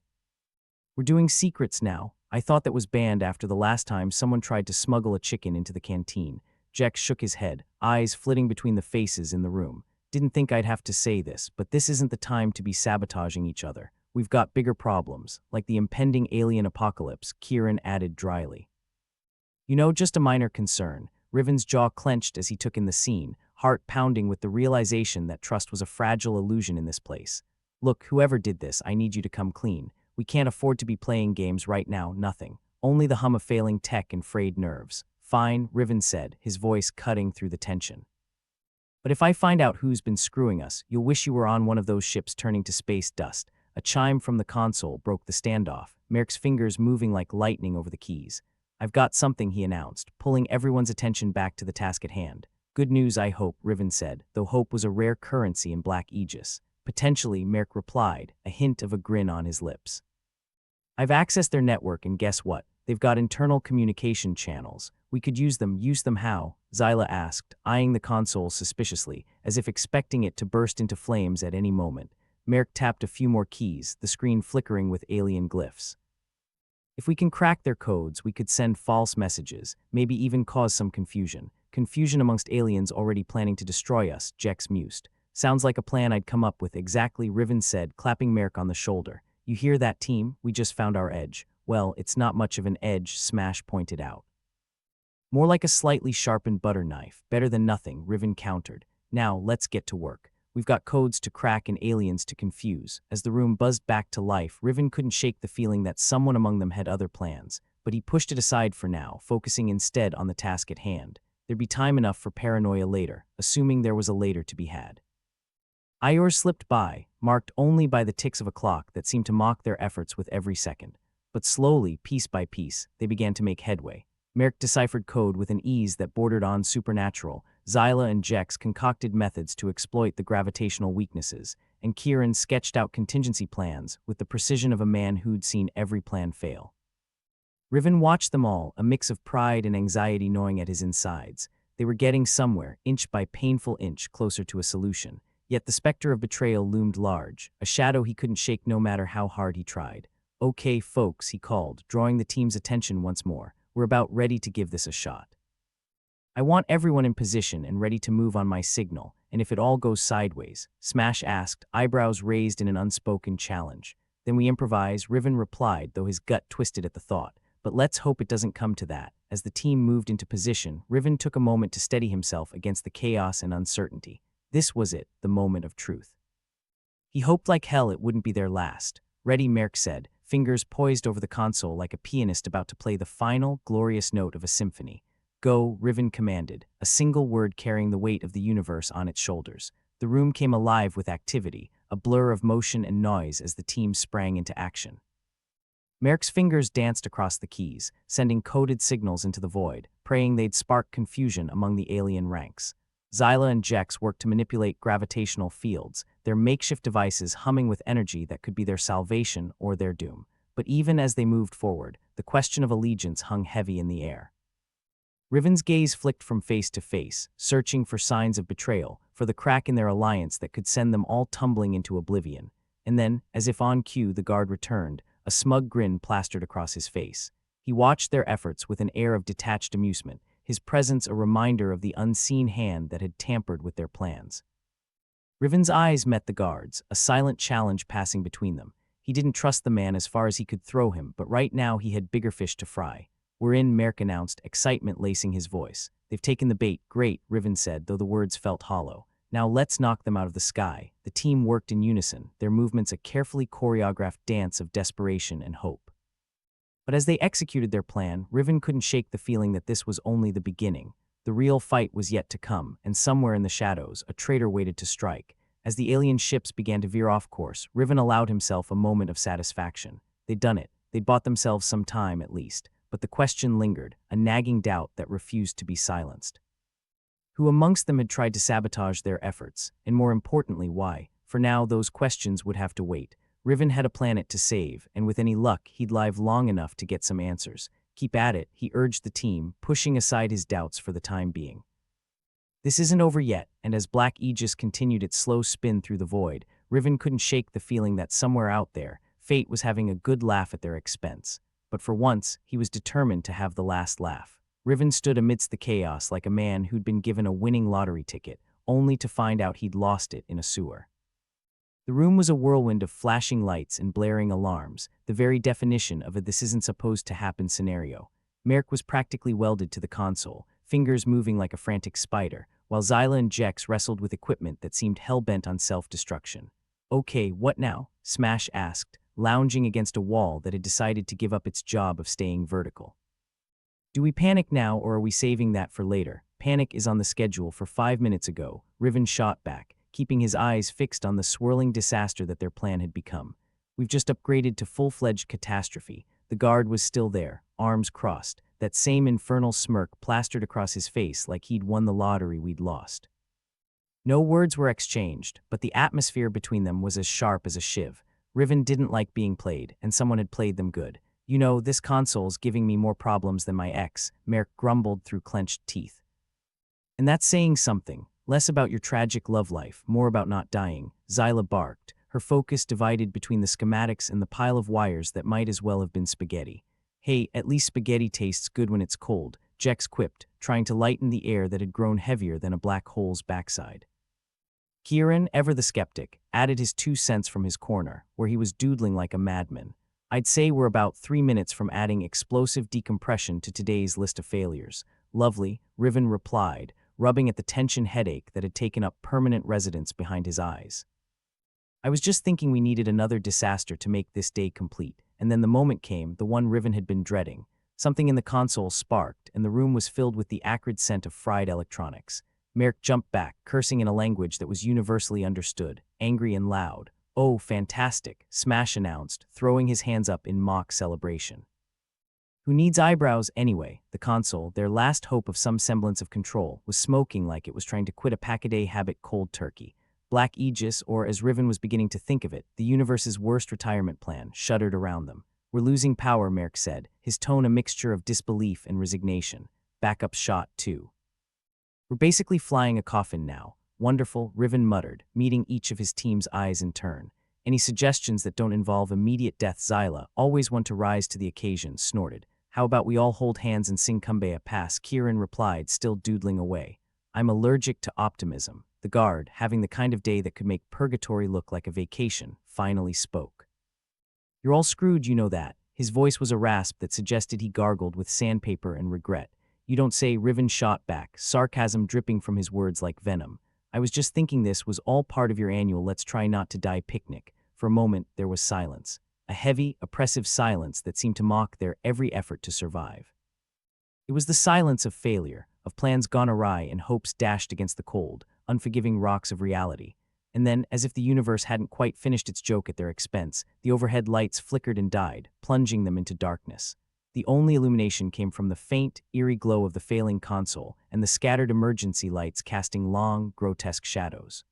We're doing secrets now. I thought that was banned after the last time someone tried to smuggle a chicken into the canteen. Jex shook his head, eyes flitting between the faces in the room. Didn't think I'd have to say this, but this isn't the time to be sabotaging each other. We've got bigger problems, like the impending alien apocalypse, Kieran added dryly. You know, just a minor concern. Riven's jaw clenched as he took in the scene, heart pounding with the realization that trust was a fragile illusion in this place. Look, whoever did this, I need you to come clean. We can't afford to be playing games right now, nothing. Only the hum of failing tech and frayed nerves. Fine, Riven said, his voice cutting through the tension. But if I find out who's been screwing us, you'll wish you were on one of those ships turning to space dust. A chime from the console broke the standoff, Merrick's fingers moving like lightning over the keys. I've got something, he announced, pulling everyone's attention back to the task at hand. Good news, I hope, Riven said, though hope was a rare currency in Black Aegis. Potentially, Merrick replied, a hint of a grin on his lips. I've accessed their network, and guess what? They've got internal communication channels. We could use them. Use them how? Xyla asked, eyeing the console suspiciously, as if expecting it to burst into flames at any moment. Merrick tapped a few more keys, the screen flickering with alien glyphs. If we can crack their codes, we could send false messages, maybe even cause some confusion. Confusion amongst aliens already planning to destroy us, Jex mused. Sounds like a plan I'd come up with, exactly, Riven said, clapping Merrick on the shoulder. You hear that, team? We just found our edge. Well, it's not much of an edge, Smash pointed out. More like a slightly sharpened butter knife. Better than nothing, Riven countered. Now, let's get to work. We've got codes to crack and aliens to confuse. As the room buzzed back to life, Riven couldn't shake the feeling that someone among them had other plans, but he pushed it aside for now, focusing instead on the task at hand. There'd be time enough for paranoia later, assuming there was a later to be had. Hours slipped by, marked only by the ticks of a clock that seemed to mock their efforts with every second. But slowly, piece by piece, they began to make headway. Merrick deciphered code with an ease that bordered on supernatural. Xyla and Jex concocted methods to exploit the gravitational weaknesses, and Kieran sketched out contingency plans with the precision of a man who'd seen every plan fail. Riven watched them all, a mix of pride and anxiety gnawing at his insides. They were getting somewhere, inch by painful inch, closer to a solution. Yet the specter of betrayal loomed large, a shadow he couldn't shake no matter how hard he tried. Okay, folks, he called, drawing the team's attention once more. We're about ready to give this a shot. I want everyone in position and ready to move on my signal, and if it all goes sideways, Smash asked, eyebrows raised in an unspoken challenge. Then we improvise, Riven replied, though his gut twisted at the thought. But let's hope it doesn't come to that. As the team moved into position, Riven took a moment to steady himself against the chaos and uncertainty. This was it, the moment of truth. He hoped like hell it wouldn't be their last. Ready, Merrick said, fingers poised over the console like a pianist about to play the final, glorious note of a symphony. Go, Riven commanded, a single word carrying the weight of the universe on its shoulders. The room came alive with activity, a blur of motion and noise as the team sprang into action. Merrick's fingers danced across the keys, sending coded signals into the void, praying they'd spark confusion among the alien ranks. Xyla and Jex worked to manipulate gravitational fields, their makeshift devices humming with energy that could be their salvation or their doom. But even as they moved forward, the question of allegiance hung heavy in the air. Riven's gaze flicked from face to face, searching for signs of betrayal, for the crack in their alliance that could send them all tumbling into oblivion. And then, as if on cue, the guard returned, a smug grin plastered across his face. He watched their efforts with an air of detached amusement, his presence a reminder of the unseen hand that had tampered with their plans. Riven's eyes met the guard's, a silent challenge passing between them. He didn't trust the man as far as he could throw him, but right now he had bigger fish to fry. "We're in," Merrick announced, excitement lacing his voice. "They've taken the bait." "Great," Riven said, though the words felt hollow. "Now let's knock them out of the sky." The team worked in unison, their movements a carefully choreographed dance of desperation and hope. But as they executed their plan, Riven couldn't shake the feeling that this was only the beginning. The real fight was yet to come, and somewhere in the shadows, a traitor waited to strike. As the alien ships began to veer off course, Riven allowed himself a moment of satisfaction. They'd done it. They'd bought themselves some time, at least. But the question lingered, a nagging doubt that refused to be silenced. Who amongst them had tried to sabotage their efforts, and more importantly, why? For now, those questions would have to wait. Riven had a planet to save, and with any luck, he'd live long enough to get some answers. "Keep at it," he urged the team, pushing aside his doubts for the time being. This isn't over yet, and as Black Aegis continued its slow spin through the void, Riven couldn't shake the feeling that somewhere out there, fate was having a good laugh at their expense. But for once, he was determined to have the last laugh. Riven stood amidst the chaos like a man who'd been given a winning lottery ticket, only to find out he'd lost it in a sewer. The room was a whirlwind of flashing lights and blaring alarms, the very definition of a "this isn't supposed to happen" scenario. Merrick was practically welded to the console, fingers moving like a frantic spider, while Xyla and Jex wrestled with equipment that seemed hell-bent on self-destruction. "Okay, what now?" Smash asked, lounging against a wall that had decided to give up its job of staying vertical. "Do we panic now, or are we saving that for later?" "Panic is on the schedule for 5 minutes ago," Riven shot back, keeping his eyes fixed on the swirling disaster that their plan had become. "We've just upgraded to full-fledged catastrophe." The guard was still there, arms crossed, that same infernal smirk plastered across his face like he'd won the lottery we'd lost. No words were exchanged, but the atmosphere between them was as sharp as a shiv. Riven didn't like being played, and someone had played them good. "You know, this console's giving me more problems than my ex," Merrick grumbled through clenched teeth. "And that's saying something. Less about your tragic love life, more about not dying," Xyla barked, her focus divided between the schematics and the pile of wires that might as well have been spaghetti. "Hey, at least spaghetti tastes good when it's cold," Jex quipped, trying to lighten the air that had grown heavier than a black hole's backside. Kieran, ever the skeptic, added his 2 cents from his corner, where he was doodling like a madman. "I'd say we're about 3 minutes from adding explosive decompression to today's list of failures." "Lovely," Riven replied, rubbing at the tension headache that had taken up permanent residence behind his eyes. "I was just thinking we needed another disaster to make this day complete." And then the moment came, the one Riven had been dreading. Something in the console sparked, and the room was filled with the acrid scent of fried electronics. Merrick jumped back, cursing in a language that was universally understood, angry and loud. "Oh, fantastic," Smash announced, throwing his hands up in mock celebration. Who needs eyebrows anyway? The console, their last hope of some semblance of control, was smoking like it was trying to quit a pack-a-day habit cold turkey. Black Aegis, or as Riven was beginning to think of it, the universe's worst retirement plan, shuddered around them. "We're losing power," Merrick said, his tone a mixture of disbelief and resignation. "Backup shot, too. We're basically flying a coffin now." "Wonderful," Riven muttered, meeting each of his team's eyes in turn. "Any suggestions that don't involve immediate death?" Xyla, always one to rise to the occasion, snorted. "How about we all hold hands and sing Kumbaya Pass?" Kieran replied, still doodling away. "I'm allergic to optimism." The guard, having the kind of day that could make purgatory look like a vacation, finally spoke. "You're all screwed, you know that." His voice was a rasp that suggested he gargled with sandpaper and regret. "You don't say," Riven shot back, sarcasm dripping from his words like venom. "I was just thinking this was all part of your annual let's try not to die picnic." For a moment, there was silence. A heavy, oppressive silence that seemed to mock their every effort to survive. It was the silence of failure, of plans gone awry and hopes dashed against the cold, unforgiving rocks of reality. And then, as if the universe hadn't quite finished its joke at their expense, the overhead lights flickered and died, plunging them into darkness. The only illumination came from the faint, eerie glow of the failing console and the scattered emergency lights casting long, grotesque shadows.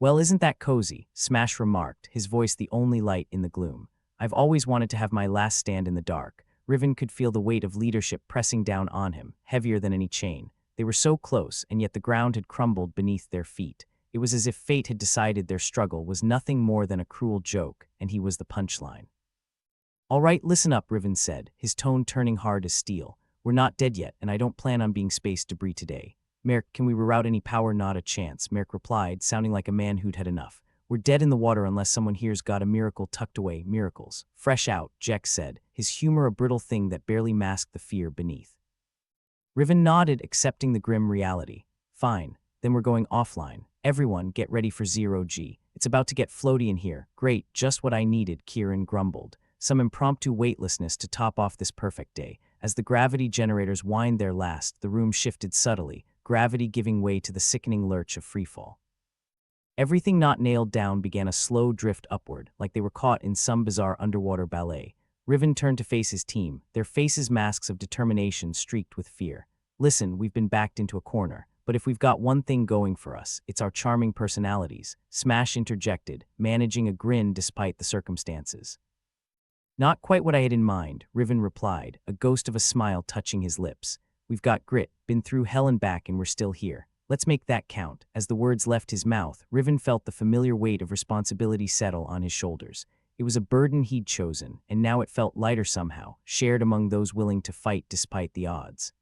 "Well, isn't that cozy?" Smash remarked, his voice the only light in the gloom. "I've always wanted to have my last stand in the dark." Riven could feel the weight of leadership pressing down on him, heavier than any chain. They were so close, and yet the ground had crumbled beneath their feet. It was as if fate had decided their struggle was nothing more than a cruel joke, and he was the punchline. "All right, listen up," Riven said, his tone turning hard as steel. "We're not dead yet, and I don't plan on being space debris today." "Merrick, can we reroute any power?" "Not a chance," Merrick replied, sounding like a man who'd had enough. "We're dead in the water unless someone here's got a miracle tucked away." "Miracles. Fresh out," Jex said, his humor a brittle thing that barely masked the fear beneath. Riven nodded, accepting the grim reality. "Fine, then we're going offline. Everyone, get ready for 0G. It's about to get floaty in here." "Great, just what I needed," Kieran grumbled. Some impromptu weightlessness to top off this perfect day. As the gravity generators whined their last, the room shifted subtly, gravity giving way to the sickening lurch of freefall. Everything not nailed down began a slow drift upward, like they were caught in some bizarre underwater ballet. Riven turned to face his team, their faces masks of determination streaked with fear. "Listen, we've been backed into a corner, but if we've got one thing going for us, it's our charming personalities," Smash interjected, managing a grin despite the circumstances. "Not quite what I had in mind," Riven replied, a ghost of a smile touching his lips. "We've got grit, been through hell and back, and we're still here. Let's make that count." As the words left his mouth, Riven felt the familiar weight of responsibility settle on his shoulders. It was a burden he'd chosen, and now it felt lighter somehow, shared among those willing to fight despite the odds.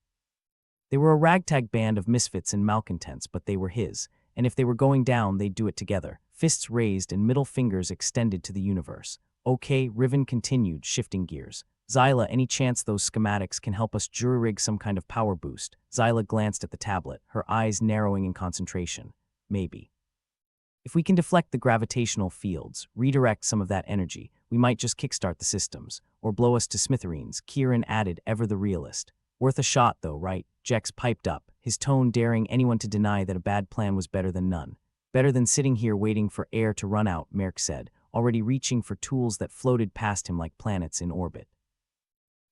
They were a ragtag band of misfits and malcontents, but they were his, and if they were going down, they'd do it together, fists raised and middle fingers extended to the universe. "Okay," Riven continued, shifting gears. "Xyla, any chance those schematics can help us jury-rig some kind of power boost?" Xyla glanced at the tablet, her eyes narrowing in concentration. "Maybe. If we can deflect the gravitational fields, redirect some of that energy, we might just kickstart the systems, or blow us to smithereens," Kieran added, ever the realist. "Worth a shot, though, right?" Jex piped up, his tone daring anyone to deny that a bad plan was better than none. "Better than sitting here waiting for air to run out," Merrick said, already reaching for tools that floated past him like planets in orbit.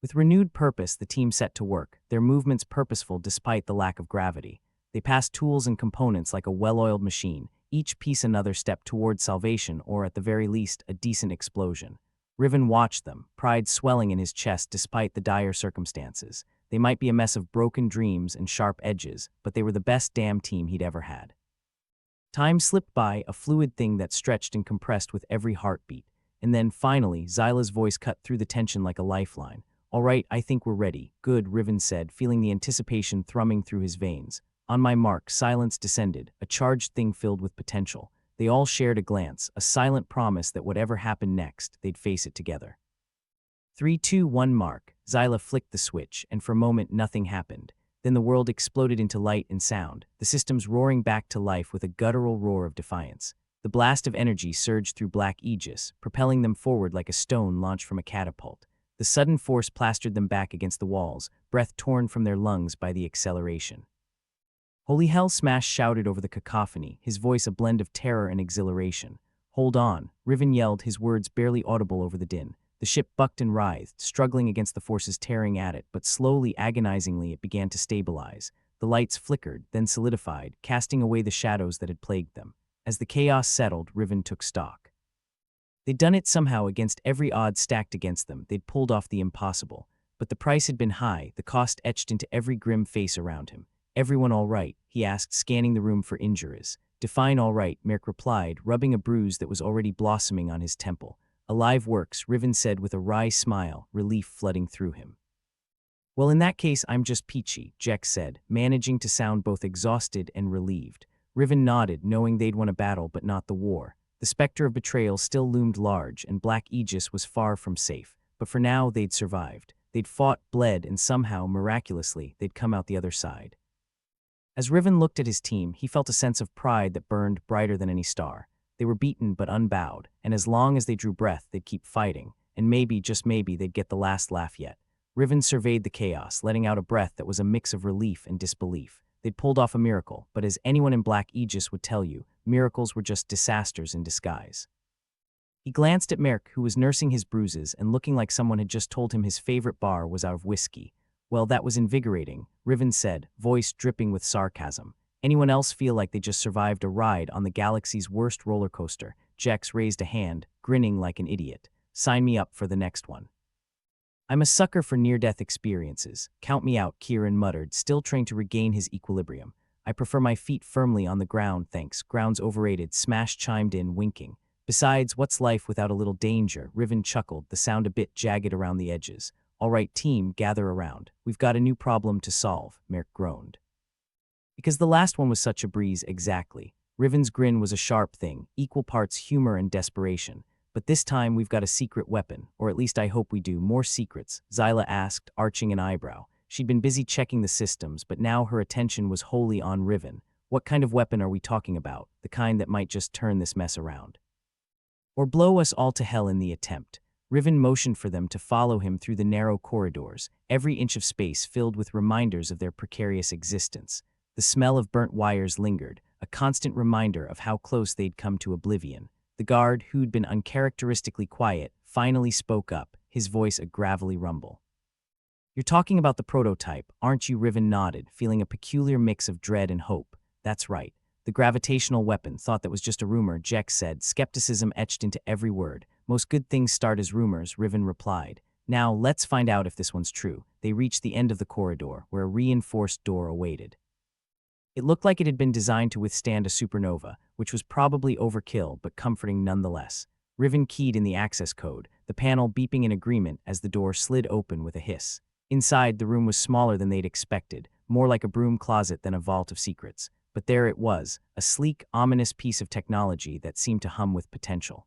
With renewed purpose, the team set to work, their movements purposeful despite the lack of gravity. They passed tools and components like a well-oiled machine, each piece another step toward salvation or, at the very least, a decent explosion. Riven watched them, pride swelling in his chest despite the dire circumstances. They might be a mess of broken dreams and sharp edges, but they were the best damn team he'd ever had. Time slipped by, a fluid thing that stretched and compressed with every heartbeat. And then, finally, Xyla's voice cut through the tension like a lifeline. "All right, I think we're ready." "Good," Riven said, feeling the anticipation thrumming through his veins. On my mark, silence descended, a charged thing filled with potential. They all shared a glance, a silent promise that whatever happened next, they'd face it together. 3, 2, 1 mark. Xyla flicked the switch, and for a moment nothing happened. Then the world exploded into light and sound, the systems roaring back to life with a guttural roar of defiance. The blast of energy surged through Black Aegis, propelling them forward like a stone launched from a catapult. The sudden force plastered them back against the walls, breath torn from their lungs by the acceleration. "Holy hell!" Smash shouted over the cacophony, his voice a blend of terror and exhilaration. "Hold on," Riven yelled, his words barely audible over the din. The ship bucked and writhed, struggling against the forces tearing at it, but slowly, agonizingly, it began to stabilize. The lights flickered, then solidified, casting away the shadows that had plagued them. As the chaos settled, Riven took stock. They'd done it somehow against every odd stacked against them. They'd pulled off the impossible. But the price had been high, the cost etched into every grim face around him. "Everyone all right?" he asked, scanning the room for injuries. "Define all right," Merrick replied, rubbing a bruise that was already blossoming on his temple. "Alive works," Riven said with a wry smile, relief flooding through him. "Well, in that case, I'm just peachy," Jex said, managing to sound both exhausted and relieved. Riven nodded, knowing they'd won a battle but not the war. The specter of betrayal still loomed large, and Black Aegis was far from safe. But for now, they'd survived. They'd fought, bled, and somehow, miraculously, they'd come out the other side. As Riven looked at his team, he felt a sense of pride that burned brighter than any star. They were beaten but unbowed, and as long as they drew breath, they'd keep fighting, and maybe, just maybe, they'd get the last laugh yet. Riven surveyed the chaos, letting out a breath that was a mix of relief and disbelief. they'd pulled off a miracle, but as anyone in Black Aegis would tell you, miracles were just disasters in disguise. He glanced at Merc, who was nursing his bruises and looking like someone had just told him his favorite bar was out of whiskey. Well, that was invigorating, Riven said, voice dripping with sarcasm. Anyone else feel like they just survived a ride on the galaxy's worst roller coaster? Jex raised a hand, grinning like an idiot. Sign me up for the next one. I'm a sucker for near-death experiences. Count me out, Kieran muttered, still trying to regain his equilibrium. I prefer my feet firmly on the ground, thanks. Ground's overrated, Smash chimed in, winking. Besides, what's life without a little danger? Riven chuckled, the sound a bit jagged around the edges. All right, team, gather around. We've got a new problem to solve, Merc groaned. Because the last one was such a breeze, exactly. Riven's grin was a sharp thing, equal parts humor and desperation. But this time we've got a secret weapon, or at least I hope we do. More secrets, Xyla asked, arching an eyebrow. She'd been busy checking the systems, but now her attention was wholly on Riven. What kind of weapon are we talking about? The kind that might just turn this mess around. Or blow us all to hell in the attempt. Riven motioned for them to follow him through the narrow corridors, every inch of space filled with reminders of their precarious existence. The smell of burnt wires lingered, a constant reminder of how close they'd come to oblivion. The guard, who'd been uncharacteristically quiet, finally spoke up, his voice a gravelly rumble. You're talking about the prototype, aren't you? Riven nodded, feeling a peculiar mix of dread and hope. That's right. The gravitational weapon, thought that was just a rumor, Jex said, skepticism etched into every word. Most good things start as rumors, Riven replied. Now, let's find out if this one's true. They reached the end of the corridor, where a reinforced door awaited. It looked like it had been designed to withstand a supernova, which was probably overkill but comforting nonetheless. Riven keyed in the access code, the panel beeping in agreement as the door slid open with a hiss. Inside, the room was smaller than they'd expected, more like a broom closet than a vault of secrets. But there it was, a sleek, ominous piece of technology that seemed to hum with potential.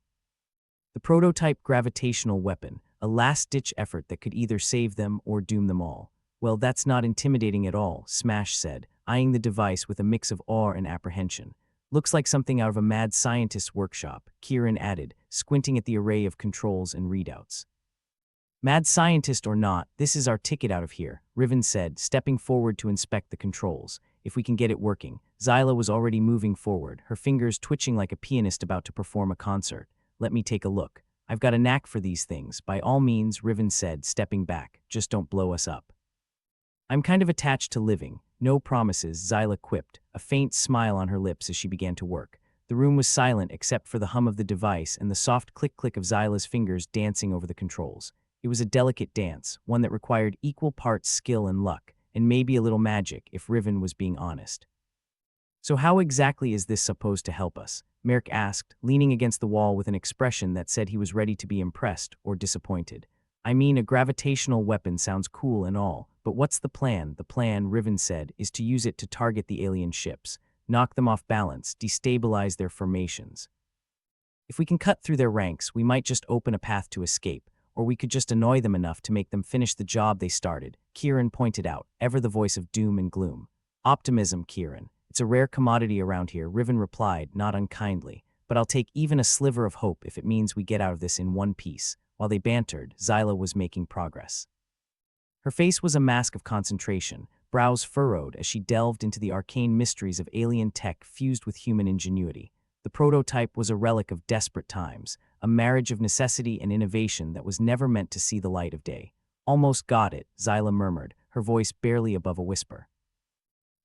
The prototype gravitational weapon, a last-ditch effort that could either save them or doom them all. Well, that's not intimidating at all, Smash said, eyeing the device with a mix of awe and apprehension. Looks like something out of a mad scientist's workshop, Kieran added, squinting at the array of controls and readouts. Mad scientist or not, this is our ticket out of here, Riven said, stepping forward to inspect the controls. If we can get it working. Xyla was already moving forward, her fingers twitching like a pianist about to perform a concert. Let me take a look. I've got a knack for these things. By all means, Riven said, stepping back. Just don't blow us up. I'm kind of attached to living. No promises, Xyla quipped, a faint smile on her lips as she began to work. The room was silent except for the hum of the device and the soft click-click of Xyla's fingers dancing over the controls. It was a delicate dance, one that required equal parts skill and luck, and maybe a little magic if Riven was being honest. So how exactly is this supposed to help us? Merc asked, leaning against the wall with an expression that said he was ready to be impressed or disappointed. I mean, a gravitational weapon sounds cool and all, but what's the plan? The plan, Riven said, is to use it to target the alien ships, knock them off balance, destabilize their formations. If we can cut through their ranks, we might just open a path to escape, or we could just annoy them enough to make them finish the job they started, Kieran pointed out, ever the voice of doom and gloom. Optimism, Kieran. It's a rare commodity around here, Riven replied, not unkindly, but I'll take even a sliver of hope if it means we get out of this in one piece. While they bantered, Xyla was making progress. Her face was a mask of concentration, brows furrowed as she delved into the arcane mysteries of alien tech fused with human ingenuity. The prototype was a relic of desperate times, a marriage of necessity and innovation that was never meant to see the light of day. Almost got it, Xyla murmured, her voice barely above a whisper.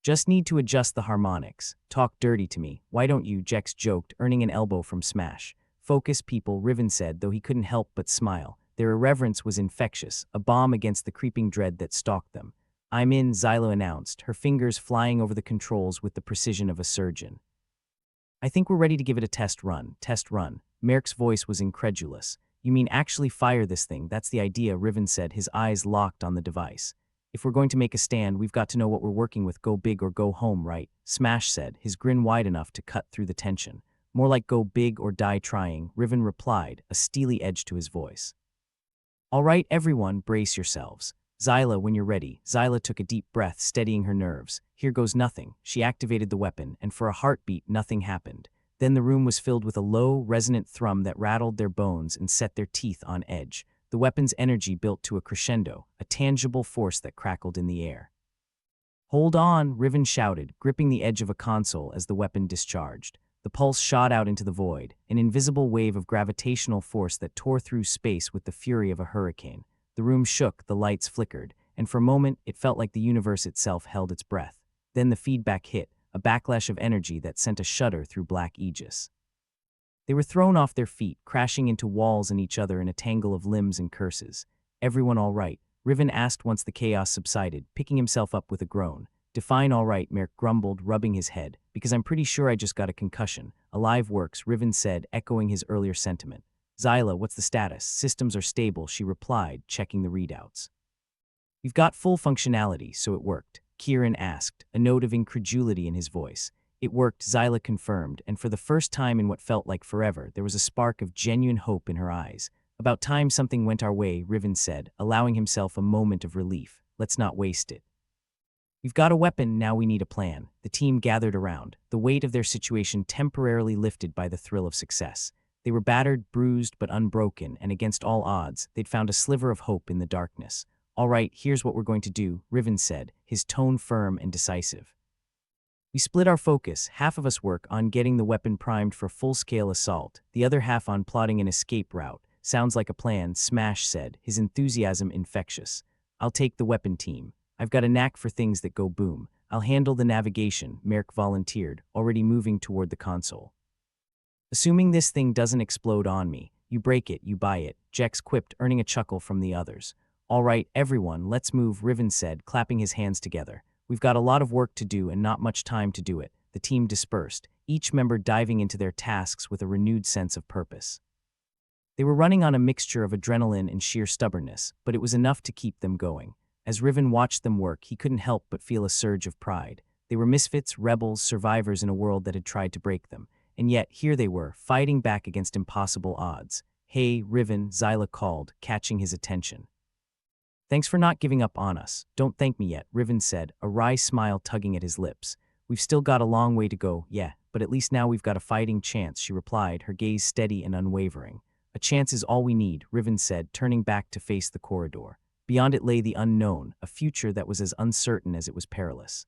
Just need to adjust the harmonics. Talk dirty to me, why don't you? Jex joked, earning an elbow from Smash. Focus, people, Riven said, though he couldn't help but smile. Their irreverence was infectious, a balm against the creeping dread that stalked them. I'm in, Xyla announced, her fingers flying over the controls with the precision of a surgeon. I think we're ready to give it a test run. Test run. Merc's voice was incredulous. You mean actually fire this thing? That's the idea, Riven said, his eyes locked on the device. If we're going to make a stand, we've got to know what we're working with. Go big or go home, right? Smash said, his grin wide enough to cut through the tension. More like go big or die trying, Riven replied, a steely edge to his voice. All right, everyone, brace yourselves. Xyla, when you're ready. Xyla took a deep breath, steadying her nerves. Here goes nothing. She activated the weapon, and for a heartbeat, nothing happened. Then the room was filled with a low, resonant thrum that rattled their bones and set their teeth on edge. The weapon's energy built to a crescendo, a tangible force that crackled in the air. Hold on, Riven shouted, gripping the edge of a console as the weapon discharged. The pulse shot out into the void, an invisible wave of gravitational force that tore through space with the fury of a hurricane. The room shook, the lights flickered, and for a moment it felt like the universe itself held its breath. Then the feedback hit, a backlash of energy that sent a shudder through Black Aegis. They were thrown off their feet, crashing into walls and each other in a tangle of limbs and curses. Everyone all right? Riven asked once the chaos subsided, picking himself up with a groan. Define all right, Merc grumbled, rubbing his head, because I'm pretty sure I just got a concussion. Alive works, Riven said, echoing his earlier sentiment. Xyla, what's the status? Systems are stable, she replied, checking the readouts. We've got full functionality, so it worked, Kieran asked, a note of incredulity in his voice. It worked, Xyla confirmed, and for the first time in what felt like forever, there was a spark of genuine hope in her eyes. About time something went our way, Riven said, allowing himself a moment of relief. Let's not waste it. We've got a weapon, now we need a plan. The team gathered around, the weight of their situation temporarily lifted by the thrill of success. They were battered, bruised, but unbroken, and against all odds, they'd found a sliver of hope in the darkness. All right, here's what we're going to do, Riven said, his tone firm and decisive. We split our focus, half of us work on getting the weapon primed for full-scale assault, the other half on plotting an escape route. Sounds like a plan, Smash said, his enthusiasm infectious. I'll take the weapon team. I've got a knack for things that go boom. I'll handle the navigation, Merc volunteered, already moving toward the console. Assuming this thing doesn't explode on me, you break it, you buy it, Jex quipped, earning a chuckle from the others. All right, everyone, let's move, Riven said, clapping his hands together. We've got a lot of work to do and not much time to do it. The team dispersed, each member diving into their tasks with a renewed sense of purpose. They were running on a mixture of adrenaline and sheer stubbornness, but it was enough to keep them going. As Riven watched them work, he couldn't help but feel a surge of pride. They were misfits, rebels, survivors in a world that had tried to break them. And yet, here they were, fighting back against impossible odds. Hey, Riven, Xyla called, catching his attention. Thanks for not giving up on us. Don't thank me yet, Riven said, a wry smile tugging at his lips. We've still got a long way to go, yeah, but at least now we've got a fighting chance, she replied, her gaze steady and unwavering. A chance is all we need, Riven said, turning back to face the corridor. Beyond it lay the unknown, a future that was as uncertain as it was perilous.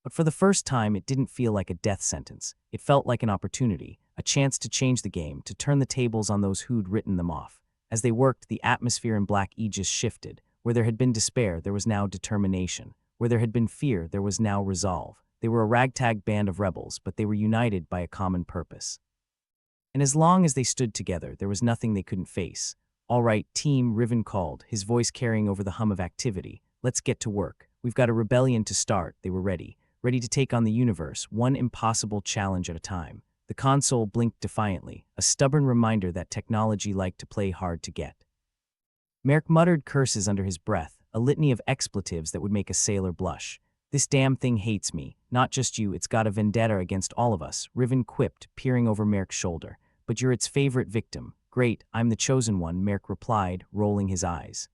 But for the first time, it didn't feel like a death sentence. It felt like an opportunity, a chance to change the game, to turn the tables on those who'd written them off. As they worked, the atmosphere in Black Aegis shifted. Where there had been despair, there was now determination. Where there had been fear, there was now resolve. They were a ragtag band of rebels, but they were united by a common purpose. And as long as they stood together, there was nothing they couldn't face. All right, team, Riven called, his voice carrying over the hum of activity. Let's get to work. We've got a rebellion to start. They were ready to take on the universe, one impossible challenge at a time. The console blinked defiantly, a stubborn reminder that technology liked to play hard to get. Merc muttered curses under his breath, a litany of expletives that would make a sailor blush. This damn thing hates me. Not just you, it's got a vendetta against all of us, Riven quipped, peering over Merc's shoulder. But you're its favorite victim. Great, I'm the chosen one, Merc replied, rolling his eyes.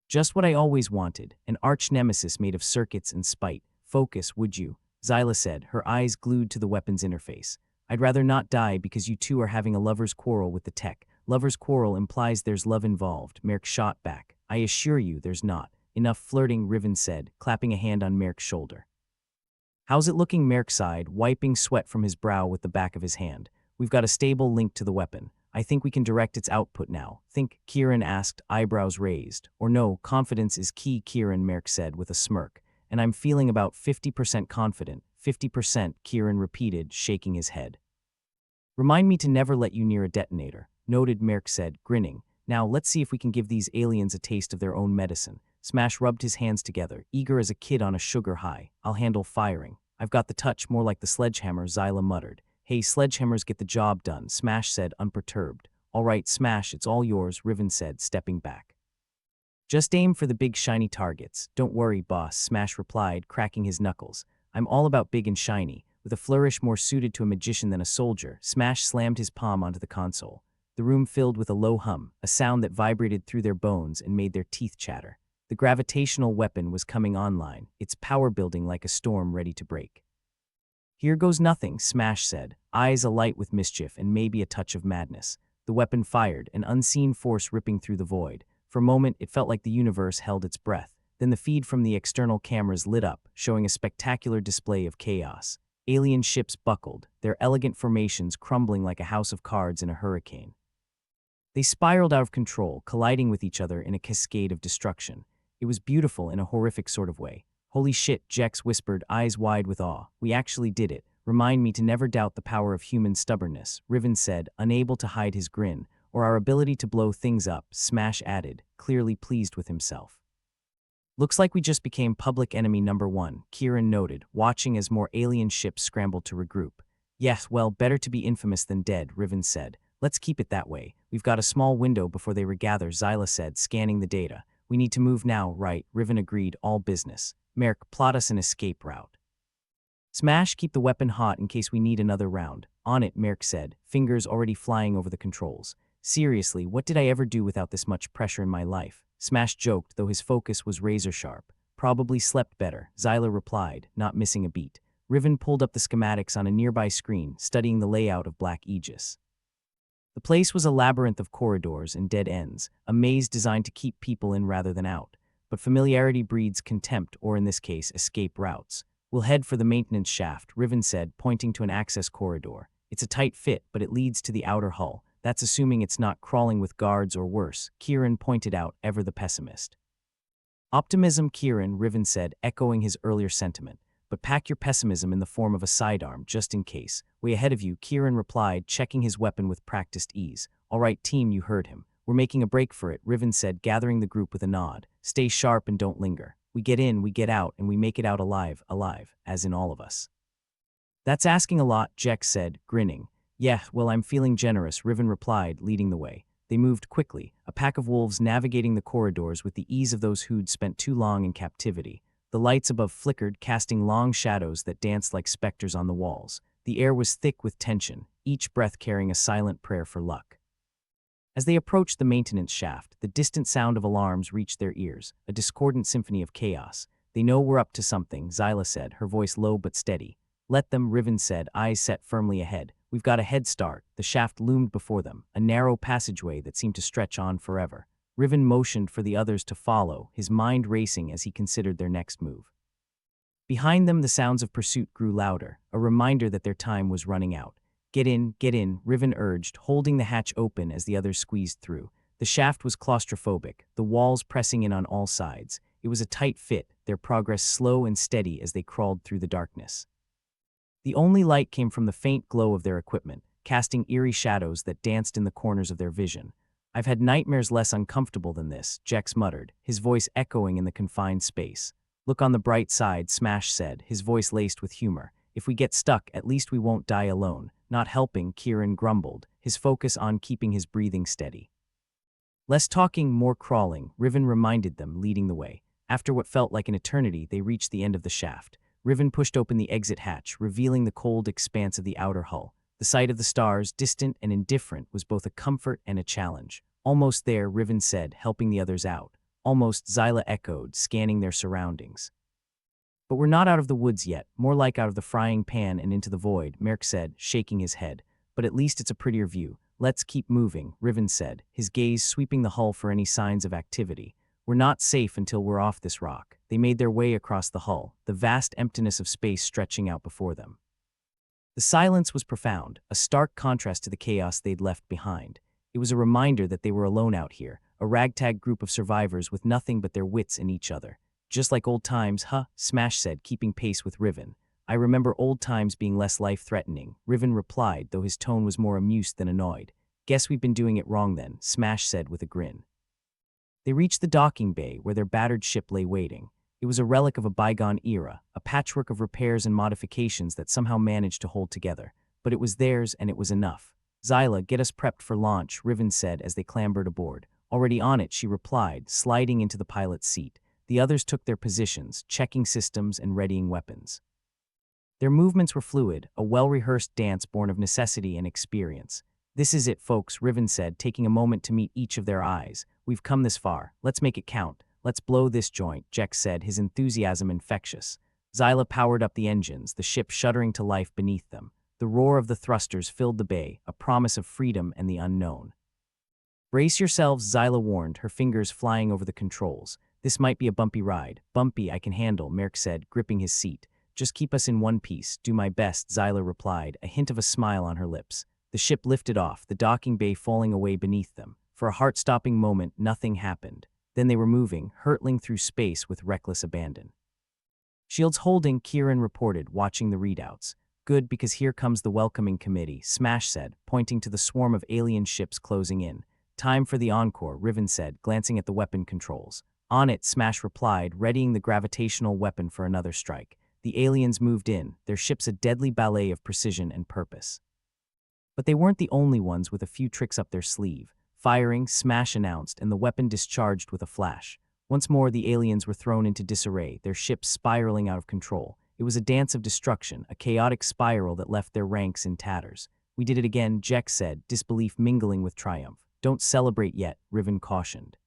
Just what I always wanted, an arch-nemesis made of circuits and spite. Focus, would you? Xyla said, her eyes glued to the weapon's interface. I'd rather not die because you two are having a lover's quarrel with the tech. Lover's quarrel implies there's love involved, Merc shot back. I assure you there's not. Enough flirting, Riven said, clapping a hand on Merc's shoulder. How's it looking, Merc sighed, wiping sweat from his brow with the back of his hand. We've got a stable link to the weapon. I think we can direct its output now. Think, Kieran asked, eyebrows raised. Or no, confidence is key, Kieran, Merc said with a smirk. And I'm feeling about 50% confident. 50%, Kieran repeated, shaking his head. Remind me to never let you near a detonator, noted, Merc said, grinning. Now, let's see if we can give these aliens a taste of their own medicine. Smash rubbed his hands together, eager as a kid on a sugar high. I'll handle firing. I've got the touch, more like the sledgehammer, Xyla muttered. Hey, sledgehammers get the job done, Smash said, unperturbed. All right, Smash, it's all yours, Riven said, stepping back. Just aim for the big shiny targets. Don't worry, boss, Smash replied, cracking his knuckles. I'm all about big and shiny. With a flourish more suited to a magician than a soldier, Smash slammed his palm onto the console. The room filled with a low hum, a sound that vibrated through their bones and made their teeth chatter. The gravitational weapon was coming online, its power building like a storm ready to break. Here goes nothing, Smash said, eyes alight with mischief and maybe a touch of madness. The weapon fired, an unseen force ripping through the void. For a moment, it felt like the universe held its breath. Then the feed from the external cameras lit up, showing a spectacular display of chaos. Alien ships buckled, their elegant formations crumbling like a house of cards in a hurricane. They spiraled out of control, colliding with each other in a cascade of destruction. It was beautiful in a horrific sort of way. "Holy shit," Jex whispered, eyes wide with awe. "We actually did it. Remind me to never doubt the power of human stubbornness," Riven said, unable to hide his grin. "Or our ability to blow things up," Smash added, clearly pleased with himself. "Looks like we just became public enemy number one," Kieran noted, watching as more alien ships scrambled to regroup. "Yes, well, better to be infamous than dead," Riven said. "Let's keep it that way. We've got a small window before they regather," Zyla said, scanning the data. "We need to move now, right?" Riven agreed, all business. "Merrick, plot us an escape route." "Smash, keep the weapon hot in case we need another round." "On it," Merrick said, fingers already flying over the controls. "Seriously, what did I ever do without this much pressure in my life?" Smash joked, though his focus was razor-sharp. "Probably slept better," Zyla replied, not missing a beat. Riven pulled up the schematics on a nearby screen, studying the layout of Black Aegis. The place was a labyrinth of corridors and dead ends, a maze designed to keep people in rather than out. But familiarity breeds contempt, or in this case, escape routes. "We'll head for the maintenance shaft," Riven said, pointing to an access corridor. "It's a tight fit, but it leads to the outer hull. That's assuming it's not crawling with guards or worse," Kieran pointed out, ever the pessimist. "Optimism, Kieran," Riven said, echoing his earlier sentiment. "But pack your pessimism in the form of a sidearm, just in case." "Way ahead of you," Kieran replied, checking his weapon with practiced ease. "All right, team, you heard him. We're making a break for it," Riven said, gathering the group with a nod. "Stay sharp and don't linger. We get in, we get out, and we make it out alive, as in all of us." "That's asking a lot," Jex said, grinning. "Yeah, well, I'm feeling generous," Riven replied, leading the way. They moved quickly, a pack of wolves navigating the corridors with the ease of those who'd spent too long in captivity. The lights above flickered, casting long shadows that danced like specters on the walls. The air was thick with tension, each breath carrying a silent prayer for luck. As they approached the maintenance shaft, the distant sound of alarms reached their ears, a discordant symphony of chaos. "They know we're up to something," Zyla said, her voice low but steady. "Let them," Riven said, eyes set firmly ahead. "We've got a head start." The shaft loomed before them, a narrow passageway that seemed to stretch on forever. Riven motioned for the others to follow, his mind racing as he considered their next move. Behind them, the sounds of pursuit grew louder, a reminder that their time was running out. Get in," Riven urged, holding the hatch open as the others squeezed through. The shaft was claustrophobic, the walls pressing in on all sides. It was a tight fit, their progress slow and steady as they crawled through the darkness. The only light came from the faint glow of their equipment, casting eerie shadows that danced in the corners of their vision. "I've had nightmares less uncomfortable than this," Jex muttered, his voice echoing in the confined space. "Look on the bright side," Smash said, his voice laced with humor. "If we get stuck, at least we won't die alone." "Not helping," Kieran grumbled, his focus on keeping his breathing steady. "Less talking, more crawling," Riven reminded them, leading the way. After what felt like an eternity, they reached the end of the shaft. Riven pushed open the exit hatch, revealing the cold expanse of the outer hull. The sight of the stars, distant and indifferent, was both a comfort and a challenge. "Almost there," Riven said, helping the others out. "Almost," Zyla echoed, scanning their surroundings. "But we're not out of the woods yet, more like out of the frying pan and into the void," Merrick said, shaking his head. "But at least it's a prettier view." "Let's keep moving," Riven said, his gaze sweeping the hull for any signs of activity. "We're not safe until we're off this rock." They made their way across the hull, the vast emptiness of space stretching out before them. The silence was profound, a stark contrast to the chaos they'd left behind. It was a reminder that they were alone out here, a ragtag group of survivors with nothing but their wits in each other. "Just like old times, huh?" Smash said, keeping pace with Riven. "I remember old times being less life-threatening," Riven replied, though his tone was more amused than annoyed. "Guess we've been doing it wrong then," Smash said with a grin. They reached the docking bay, where their battered ship lay waiting. It was a relic of a bygone era, a patchwork of repairs and modifications that somehow managed to hold together. But it was theirs, and it was enough. "Zyla, get us prepped for launch," Riven said as they clambered aboard. "Already on it," she replied, sliding into the pilot's seat. The others took their positions, checking systems and readying weapons. Their movements were fluid, a well-rehearsed dance born of necessity and experience. "This is it, folks," Riven said, taking a moment to meet each of their eyes. "We've come this far. Let's make it count. Let's blow this joint," Jex said, his enthusiasm infectious. Zyla powered up the engines, the ship shuddering to life beneath them. The roar of the thrusters filled the bay, a promise of freedom and the unknown. "Brace yourselves," Zyla warned, her fingers flying over the controls. This might be a bumpy ride. Bumpy, I can handle, Merrick said, gripping his seat. Just keep us in one piece. Do my best, Zyla replied, a hint of a smile on her lips. The ship lifted off, the docking bay falling away beneath them. For a heart-stopping moment, nothing happened. Then they were moving, hurtling through space with reckless abandon. Shields holding, Kieran reported, watching the readouts. Good, because here comes the welcoming committee, Smash said, pointing to the swarm of alien ships closing in. Time for the encore, Riven said, glancing at the weapon controls. On it, Smash replied, readying the gravitational weapon for another strike. The aliens moved in, their ships a deadly ballet of precision and purpose. But they weren't the only ones with a few tricks up their sleeve. Firing, Smash announced, and the weapon discharged with a flash. Once more, the aliens were thrown into disarray, their ships spiraling out of control. It was a dance of destruction, a chaotic spiral that left their ranks in tatters. We did it again, Jex said, disbelief mingling with triumph. Don't celebrate yet, Riven cautioned.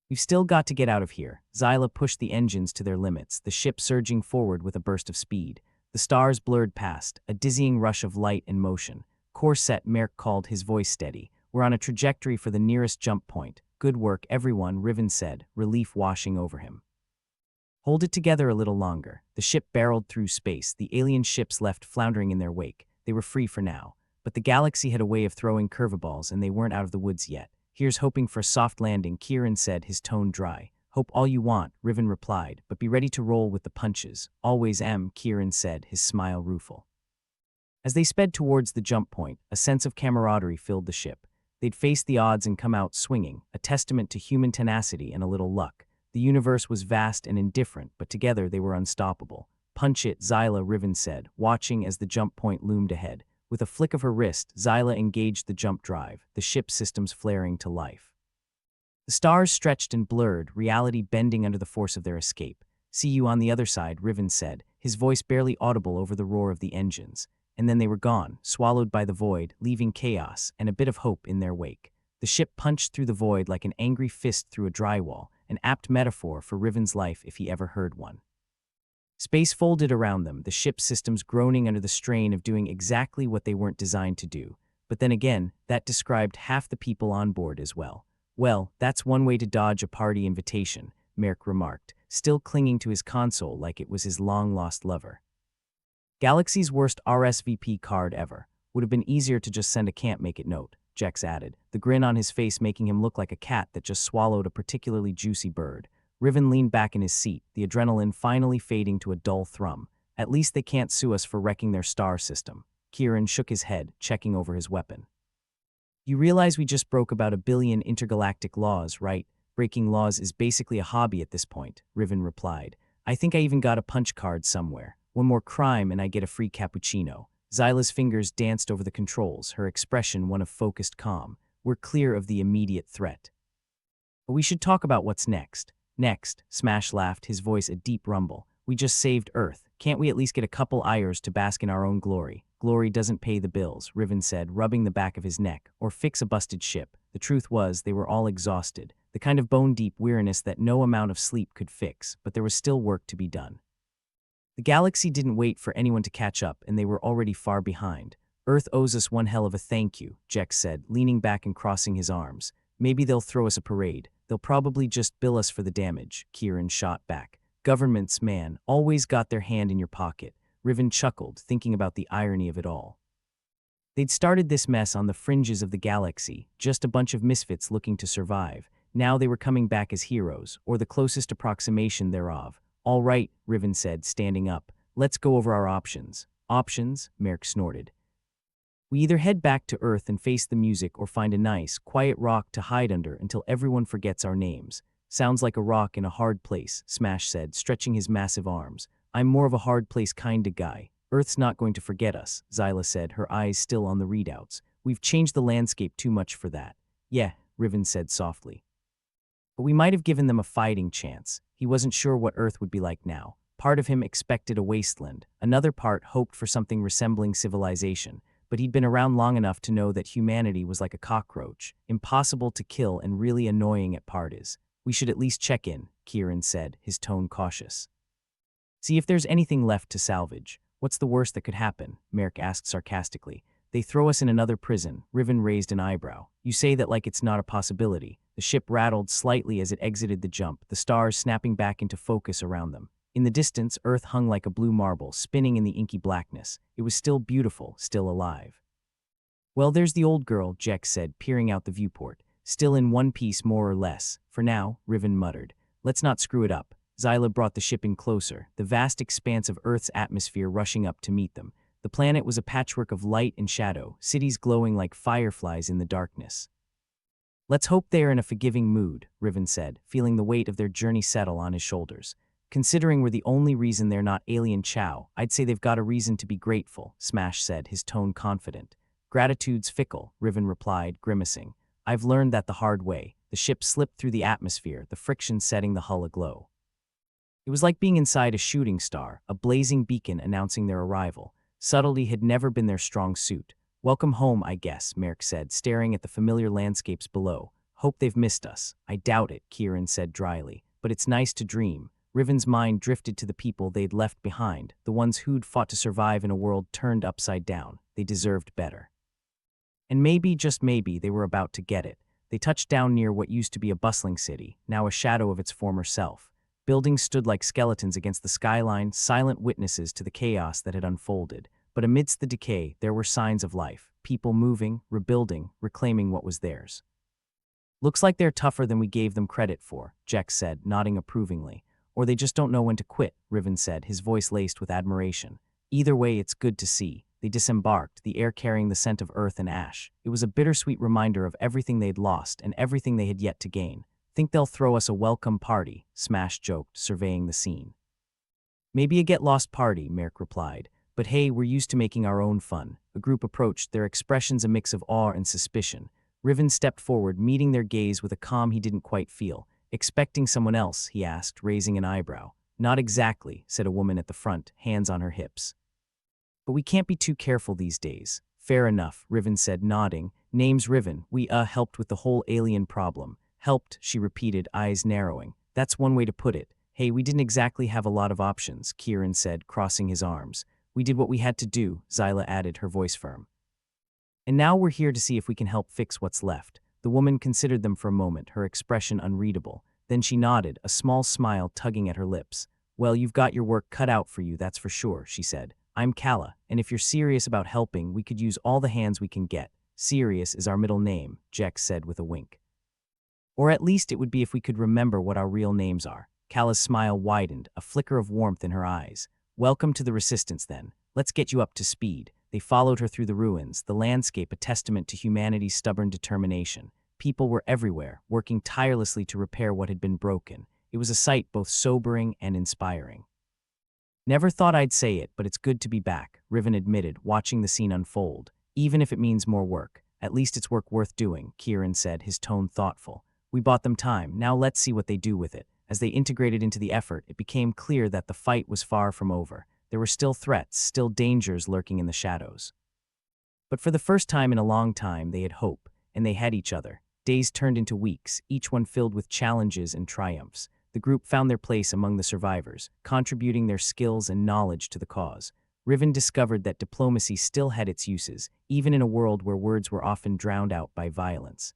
We've still got to get out of here. Zyla pushed the engines to their limits, the ship surging forward with a burst of speed. The stars blurred past, a dizzying rush of light and motion. Course set, Merrick called, his voice steady. We're on a trajectory for the nearest jump point. Good work, everyone, Riven said, relief washing over him. Hold it together a little longer. The ship barreled through space, the alien ships left floundering in their wake. They were free for now. But the galaxy had a way of throwing curveballs, and they weren't out of the woods yet. Here's hoping for a soft landing, Kieran said, his tone dry. Hope all you want, Riven replied, but be ready to roll with the punches. Always am, Kieran said, his smile rueful. As they sped towards the jump point, a sense of camaraderie filled the ship. They'd faced the odds and come out swinging, a testament to human tenacity and a little luck. The universe was vast and indifferent, but together they were unstoppable. Punch it, Zyla, Riven said, watching as the jump point loomed ahead. With a flick of her wrist, Zyla engaged the jump drive, the ship's systems flaring to life. The stars stretched and blurred, reality bending under the force of their escape. See you on the other side, Riven said, his voice barely audible over the roar of the engines. And then they were gone, swallowed by the void, leaving chaos and a bit of hope in their wake. The ship punched through the void like an angry fist through a drywall, an apt metaphor for Riven's life if he ever heard one. Space folded around them, the ship's systems groaning under the strain of doing exactly what they weren't designed to do. But then again, that described half the people on board as well. Well, that's one way to dodge a party invitation, Merrick remarked, still clinging to his console like it was his long-lost lover. Galaxy's worst RSVP card ever. Would have been easier to just send a can't make it note, Jex added, the grin on his face making him look like a cat that just swallowed a particularly juicy bird. Riven leaned back in his seat, the adrenaline finally fading to a dull thrum. At least they can't sue us for wrecking their star system. Kieran shook his head, checking over his weapon. You realize we just broke about 1 billion intergalactic laws, right? Breaking laws is basically a hobby at this point, Riven replied. I think I even got a punch card somewhere. One more crime and I get a free cappuccino. Zyla's fingers danced over the controls, her expression one of focused calm. We're clear of the immediate threat. But we should talk about what's next. Next, Smash laughed, his voice a deep rumble. We just saved Earth. Can't we at least get a couple hours to bask in our own glory? Glory doesn't pay the bills, Riven said, rubbing the back of his neck, or fix a busted ship. The truth was, they were all exhausted, the kind of bone-deep weariness that no amount of sleep could fix, but there was still work to be done. The galaxy didn't wait for anyone to catch up, and they were already far behind. Earth owes us one hell of a thank you, Jex said, leaning back and crossing his arms. Maybe they'll throw us a parade. They'll probably just bill us for the damage, Kieran shot back. Governments, man, always got their hand in your pocket. Riven chuckled, thinking about the irony of it all. They'd started this mess on the fringes of the galaxy, just a bunch of misfits looking to survive. Now they were coming back as heroes, or the closest approximation thereof. All right, Riven said, standing up. Let's go over our options. Options? Merrick snorted. We either head back to Earth and face the music or find a nice, quiet rock to hide under until everyone forgets our names. Sounds like a rock in a hard place, Smash said, stretching his massive arms. I'm more of a hard place kind of guy. Earth's not going to forget us, Zyla said, her eyes still on the readouts. We've changed the landscape too much for that. Yeah, Riven said softly. But we might have given them a fighting chance. He wasn't sure what Earth would be like now. Part of him expected a wasteland. Another part hoped for something resembling civilization. But he'd been around long enough to know that humanity was like a cockroach, impossible to kill and really annoying at parties. We should at least check in, Kieran said, his tone cautious. See if there's anything left to salvage. What's the worst that could happen? Merrick asked sarcastically. They throw us in another prison. Riven raised an eyebrow. You say that like it's not a possibility. The ship rattled slightly as it exited the jump, the stars snapping back into focus around them. In the distance, Earth hung like a blue marble, spinning in the inky blackness. It was still beautiful, still alive. "Well, there's the old girl," Jex said, peering out the viewport. "Still in one piece, more or less. For now," Riven muttered. "Let's not screw it up." Xyla brought the ship in closer, the vast expanse of Earth's atmosphere rushing up to meet them. The planet was a patchwork of light and shadow, cities glowing like fireflies in the darkness. "Let's hope they are in a forgiving mood," Riven said, feeling the weight of their journey settle on his shoulders. "Considering we're the only reason they're not alien chow, I'd say they've got a reason to be grateful," Smash said, his tone confident. "Gratitude's fickle," Riven replied, grimacing. "I've learned that the hard way." The ship slipped through the atmosphere, the friction setting the hull aglow. It was like being inside a shooting star, a blazing beacon announcing their arrival. Subtlety had never been their strong suit. "Welcome home, I guess," Merrick said, staring at the familiar landscapes below. "Hope they've missed us." "I doubt it," Kieran said dryly. "But it's nice to dream." Riven's mind drifted to the people they'd left behind, the ones who'd fought to survive in a world turned upside down. They deserved better. And maybe, just maybe, they were about to get it. They touched down near what used to be a bustling city, now a shadow of its former self. Buildings stood like skeletons against the skyline, silent witnesses to the chaos that had unfolded. But amidst the decay, there were signs of life, people moving, rebuilding, reclaiming what was theirs. "Looks like they're tougher than we gave them credit for," Jex said, nodding approvingly. "Or they just don't know when to quit," Riven said, his voice laced with admiration. "Either way, it's good to see." They disembarked, the air carrying the scent of earth and ash. It was a bittersweet reminder of everything they'd lost and everything they had yet to gain. "Think they'll throw us a welcome party," Smash joked, surveying the scene. "Maybe a get-lost party," Merrick replied. "But hey, we're used to making our own fun." The group approached, their expressions a mix of awe and suspicion. Riven stepped forward, meeting their gaze with a calm he didn't quite feel. "Expecting someone else?" he asked, raising an eyebrow. "Not exactly," said a woman at the front, hands on her hips. "But we can't be too careful these days." "Fair enough," Riven said, nodding. "Name's Riven. We, helped with the whole alien problem." "Helped," she repeated, eyes narrowing. "That's one way to put it." "Hey, we didn't exactly have a lot of options," Kieran said, crossing his arms. "We did what we had to do," Xyla added, her voice firm. "And now we're here to see if we can help fix what's left." The woman considered them for a moment, her expression unreadable. Then she nodded, a small smile tugging at her lips. "Well, you've got your work cut out for you, that's for sure," she said. "I'm Kala, and if you're serious about helping, we could use all the hands we can get." "Serious is our middle name," Jex said with a wink. "Or at least it would be if we could remember what our real names are." Kala's smile widened, a flicker of warmth in her eyes. "Welcome to the Resistance, then. Let's get you up to speed." They followed her through the ruins, the landscape a testament to humanity's stubborn determination. People were everywhere, working tirelessly to repair what had been broken. It was a sight both sobering and inspiring. "Never thought I'd say it, but it's good to be back," Riven admitted, watching the scene unfold. "Even if it means more work. At least it's work worth doing," Kieran said, his tone thoughtful. "We bought them time, now let's see what they do with it." As they integrated into the effort, it became clear that the fight was far from over. There were still threats, still dangers lurking in the shadows. But for the first time in a long time, they had hope, and they had each other. Days turned into weeks, each one filled with challenges and triumphs. The group found their place among the survivors, contributing their skills and knowledge to the cause. Riven discovered that diplomacy still had its uses, even in a world where words were often drowned out by violence.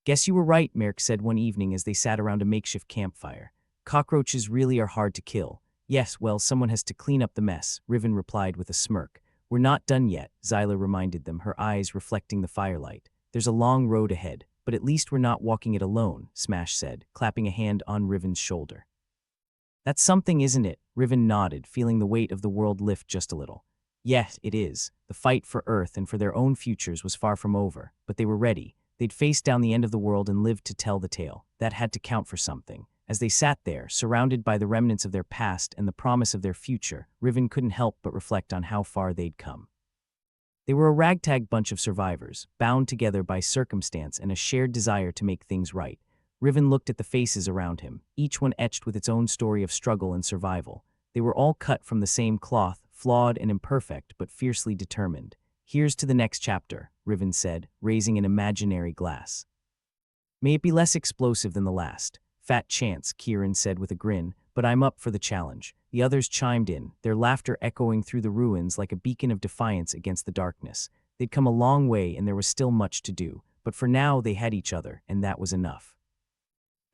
"Guess you were right," Merrick said one evening as they sat around a makeshift campfire. "Cockroaches really are hard to kill." "Yes, well, someone has to clean up the mess," Riven replied with a smirk. "We're not done yet," Xyla reminded them, her eyes reflecting the firelight. "There's a long road ahead, but at least we're not walking it alone," Smash said, clapping a hand on Riven's shoulder. "That's something, isn't it?" Riven nodded, feeling the weight of the world lift just a little. "Yes, it is." The fight for Earth and for their own futures was far from over, but they were ready. They'd faced down the end of the world and lived to tell the tale. That had to count for something. As they sat there, surrounded by the remnants of their past and the promise of their future, Riven couldn't help but reflect on how far they'd come. They were a ragtag bunch of survivors, bound together by circumstance and a shared desire to make things right. Riven looked at the faces around him, each one etched with its own story of struggle and survival. They were all cut from the same cloth, flawed and imperfect, but fiercely determined. "Here's to the next chapter," Riven said, raising an imaginary glass. "May it be less explosive than the last." "Fat chance," Kieran said with a grin, "but I'm up for the challenge." The others chimed in, their laughter echoing through the ruins like a beacon of defiance against the darkness. They'd come a long way and there was still much to do, but for now they had each other, and that was enough.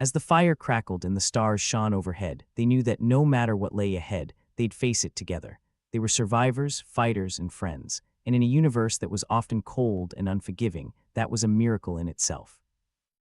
As the fire crackled and the stars shone overhead, they knew that no matter what lay ahead, they'd face it together. They were survivors, fighters, and friends, and in a universe that was often cold and unforgiving, that was a miracle in itself.